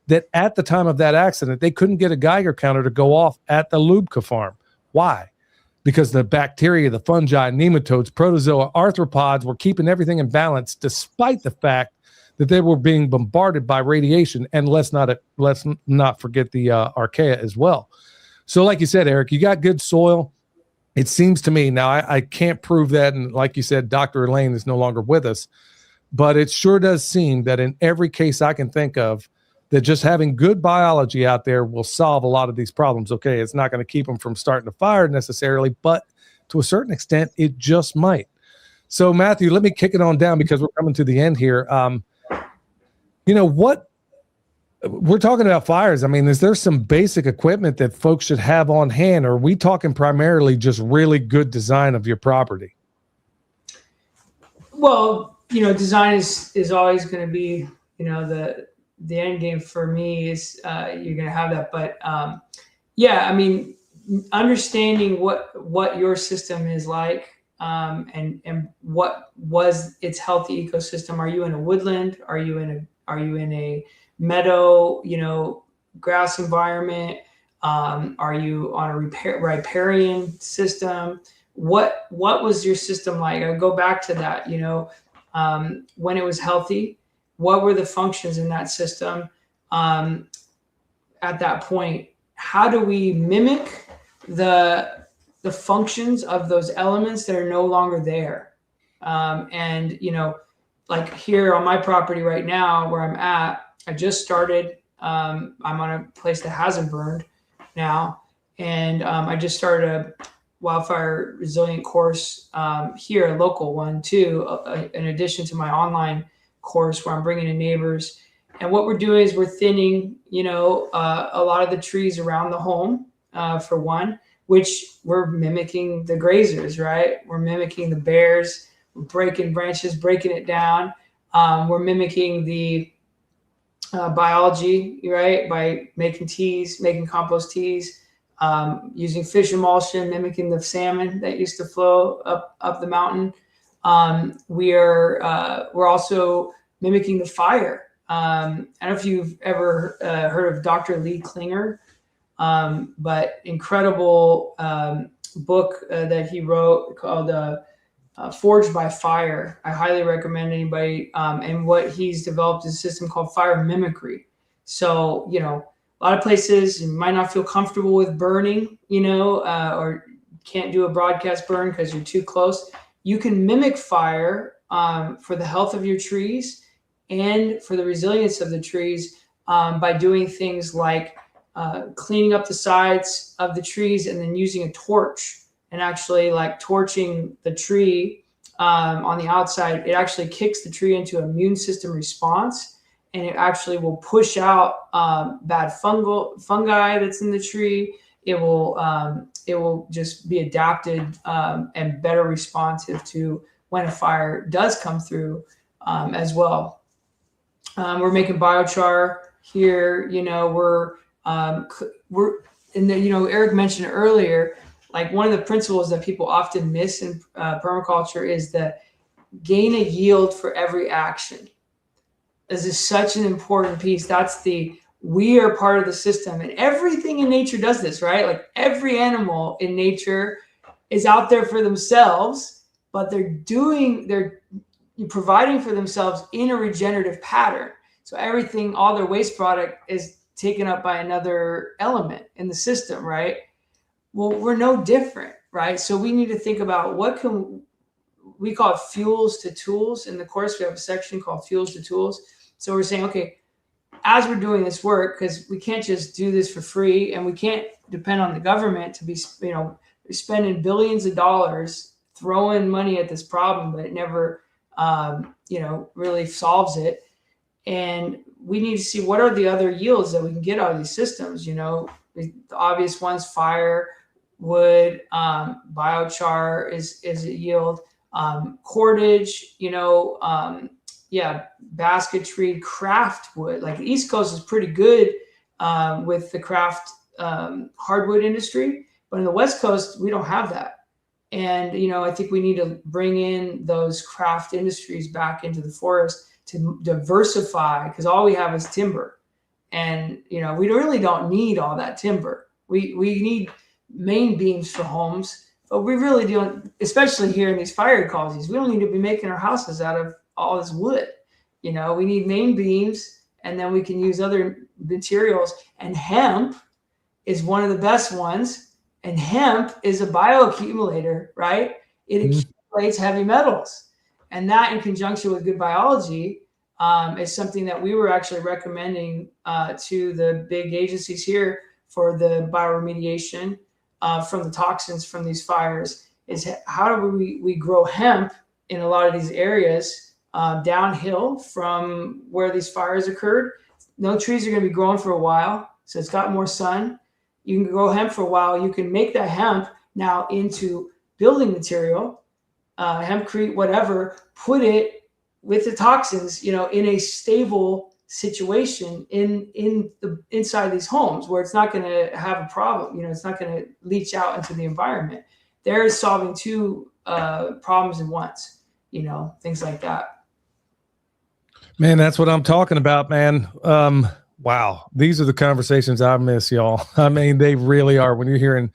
that at the time of that accident, they couldn't get a Geiger counter to go off at the Lubka farm. Why? Because the bacteria, the fungi, nematodes, protozoa, arthropods were keeping everything in balance despite the fact that they were being bombarded by radiation. And let's not forget the archaea as well. So like you said, Eric, you got good soil. It seems to me, now I can't prove that, and like you said, Dr. Elaine is no longer with us, but it sure does seem that in every case I can think of, that just having good biology out there will solve a lot of these problems. Okay, it's not going to keep them from starting a fire necessarily, but to a certain extent, it just might. So Matthew, let me kick it on down because we're coming to the end here. What we're talking about fires. I mean, is there some basic equipment that folks should have on hand? Or are we talking primarily just really good design of your property? Well, design is always going to be, the end game for me is you're going to have that. But I mean, understanding what your system is like and what was its healthy ecosystem. Are you in a woodland? Are you in a meadow, grass environment? Are you on a riparian system? What was your system like? I go back to that, when it was healthy, what were the functions in that system at that point? How do we mimic the functions of those elements that are no longer there? Like here on my property right now where I'm at, I just started, I'm on a place that hasn't burned now. And I just started a wildfire resilient course here, a local one too, in addition to my online course where I'm bringing in neighbors. And what we're doing is we're thinning, a lot of the trees around the home for one, which we're mimicking the grazers, right? We're mimicking the bears, we're breaking branches, breaking it down. We're mimicking the biology, right? By making teas, making compost teas, using fish emulsion, mimicking the salmon that used to flow up the mountain. We're also mimicking the fire. I don't know if you've ever heard of Dr. Lee Klinger, but incredible book that he wrote called Forged by Fire. I highly recommend anybody. And what he's developed is a system called fire mimicry. So, a lot of places you might not feel comfortable with burning, or can't do a broadcast burn because you're too close. You can mimic fire for the health of your trees and for the resilience of the trees by doing things like cleaning up the sides of the trees and then using a torch and actually like torching the tree on the outside. It actually kicks the tree into an immune system response, and it actually will push out bad fungi that's in the tree. It will just be adapted and better responsive to when a fire does come through as well. We're making biochar here. We're in the, Eric mentioned earlier, like one of the principles that people often miss in permaculture is that gain a yield for every action. This is such an important piece. We are part of the system, and everything in nature does this, right? Like every animal in nature is out there for themselves, but they're providing for themselves in a regenerative pattern. So everything, all their waste product is taken up by another element in the system, right? Well, we're no different, right? So we need to think about we call it fuels to tools. In the course, we have a section called fuels to tools. So we're saying, okay, as we're doing this work, because we can't just do this for free, and we can't depend on the government to be, spending billions of dollars throwing money at this problem, but it never, really solves it. And we need to see what are the other yields that we can get out of these systems. The obvious ones: fire, wood, biochar is a yield, cordage, basketry, craft wood. Like the East Coast is pretty good with the craft hardwood industry, but in the West Coast we don't have that. And I think we need to bring in those craft industries back into the forest to diversify, because all we have is timber, and we really don't need all that timber. We need main beams for homes, but we really don't, especially here in these fire ecologies. We don't need to be making our houses out of all this wood. We need main beams, and then we can use other materials. And hemp is one of the best ones. And hemp is a bioaccumulator, right? It accumulates heavy metals. And that, in conjunction with good biology, is something that we were actually recommending to the big agencies here for the bioremediation from the toxins from these fires, is how do we grow hemp in a lot of these areas downhill from where these fires occurred. No trees are going to be growing for a while, so it's got more sun. You can grow hemp for a while. You can make that hemp now into building material, hempcrete, whatever, put it with the toxins, in a stable situation inside these homes where it's not going to have a problem. It's not going to leach out into the environment. They're solving two problems at once, things like that. Man, that's what I'm talking about, man. Wow. These are the conversations I miss, y'all. I mean, they really are. When you're hearing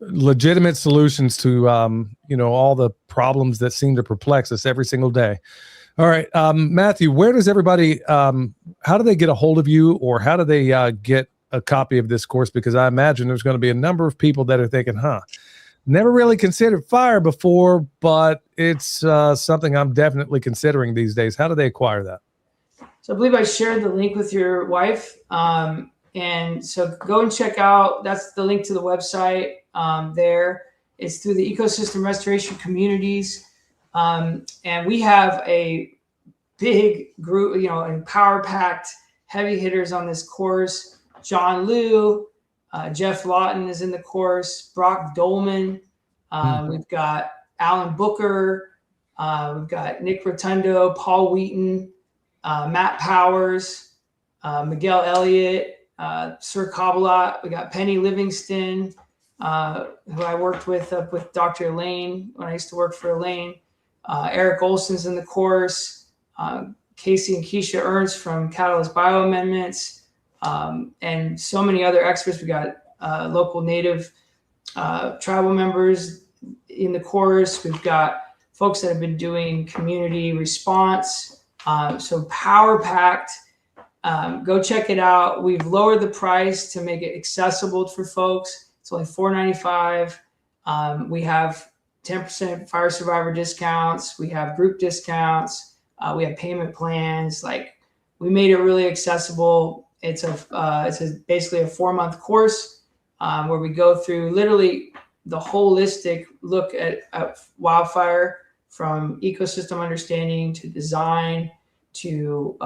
legitimate solutions to, all the problems that seem to perplex us every single day. All right. Matthew, where does everybody, how do they get a hold of you, or how do they get a copy of this course? Because I imagine there's going to be a number of people that are thinking, never really considered fire before, but it's something I'm definitely considering these days. How do they acquire that? So I believe I shared the link with your wife. And so go and check out, that's the link to the website there. It's through the Ecosystem Restoration Communities. And we have a big group, and power-packed heavy hitters on this course. John Liu, Jeff Lawton is in the course, Brock Dolman. We've got Alan Booker. We've got Nick Rotundo, Paul Wheaton, Matt Powers, Miguel Elliott, Sir Kabbalat. We got Penny Livingston, who I worked with up with Dr. Elaine when I used to work for Elaine. Eric Olson's in the course. Casey and Keisha Ernst from Catalyst Bioamendments, and so many other experts. We got local native tribal members in the course. We've got folks that have been doing community response. So power packed. Go check it out. We've lowered the price to make it accessible for folks. It's only $4.95. We have 10% fire survivor discounts. We have group discounts. We have payment plans. Like, we made it really accessible. It's basically a 4-month course where we go through literally the holistic look at wildfire, from ecosystem understanding to design to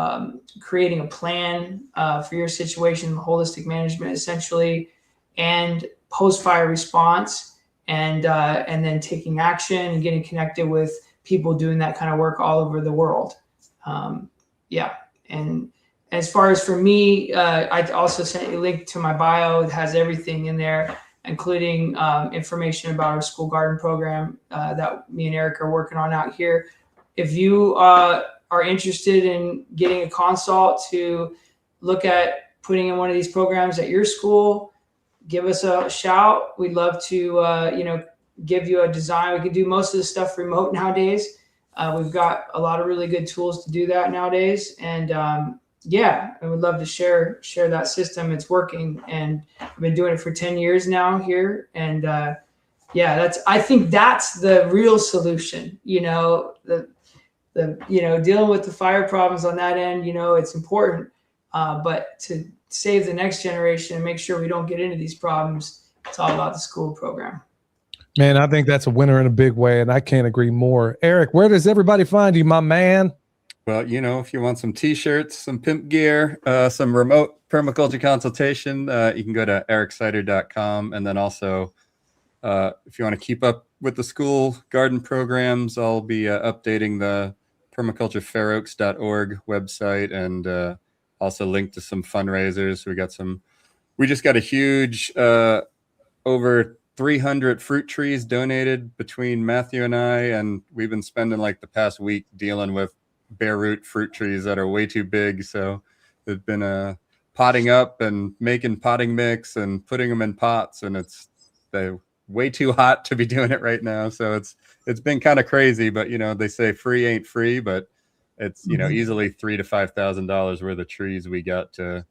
creating a plan for your situation, holistic management essentially, and post-fire response, and then taking action and getting connected with people doing that kind of work all over the world. And as far as for me, I also sent you a link to my bio. It has everything in there, including information about our school garden program that me and Eric are working on out here. If you are interested in getting a consult to look at putting in one of these programs at your school, give us a shout. We'd love to, give you a design. We can do most of the stuff remote nowadays. We've got a lot of really good tools to do that nowadays. And I would love to share that system. It's working, and I've been doing it for 10 years now here. And I think that's the real solution. The dealing with the fire problems on that end. It's important, But to save the next generation and make sure we don't get into these problems, it's all about the school program. Man, I think that's a winner in a big way, and I can't agree more. Eric, where does everybody find you, my man? Well, if you want some t-shirts, some pimp gear, some remote permaculture consultation, you can go to ericsider.com. And then also, if you want to keep up with the school garden programs, I'll be updating the permaculturefaroaks.org website, and also link to some fundraisers. We just got a huge, over 300 fruit trees donated between Matthew and I, and we've been spending like the past week dealing with bare root fruit trees that are way too big. So they've been potting up and making potting mix and putting them in pots, and they're way too hot to be doing it right now. So it's been kind of crazy, but they say free ain't free, but it's easily $3,000 to $5,000 worth of trees we got to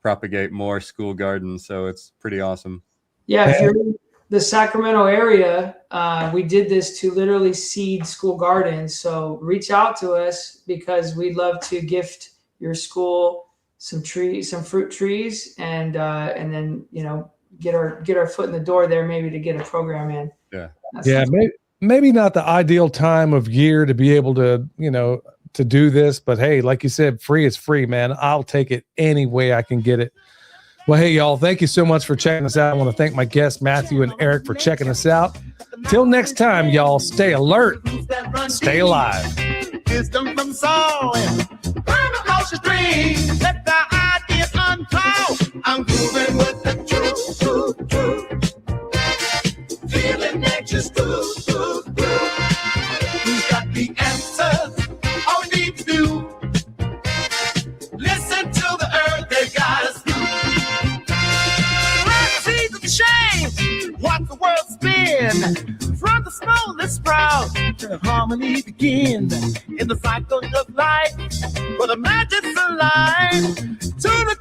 propagate more school gardens. So it's pretty awesome. Yeah, if you're in the Sacramento area, we did this to literally seed school gardens. So reach out to us, because we'd love to gift your school some fruit trees, and then get our foot in the door there, maybe to get a program in. Yeah, maybe not the ideal time of year to be able to to do this, but hey, like you said, free is free, man. I'll take it any way I can get it. Well, hey, y'all, thank you so much for checking us out. I want to thank my guests, Matthew and Eric, for checking us out. Till next time, y'all, stay alert, stay alive. Wisdom from soul and permaculture stream. Let the ideas unfold. I'm moving with the truth. Feeling nature's good. Who's got the answers? All we need to do. Listen to the earth, they got us. Change, watch the world spin. From the smallest sprout to harmony begin. In the cycle of life, where the magic's alive. To the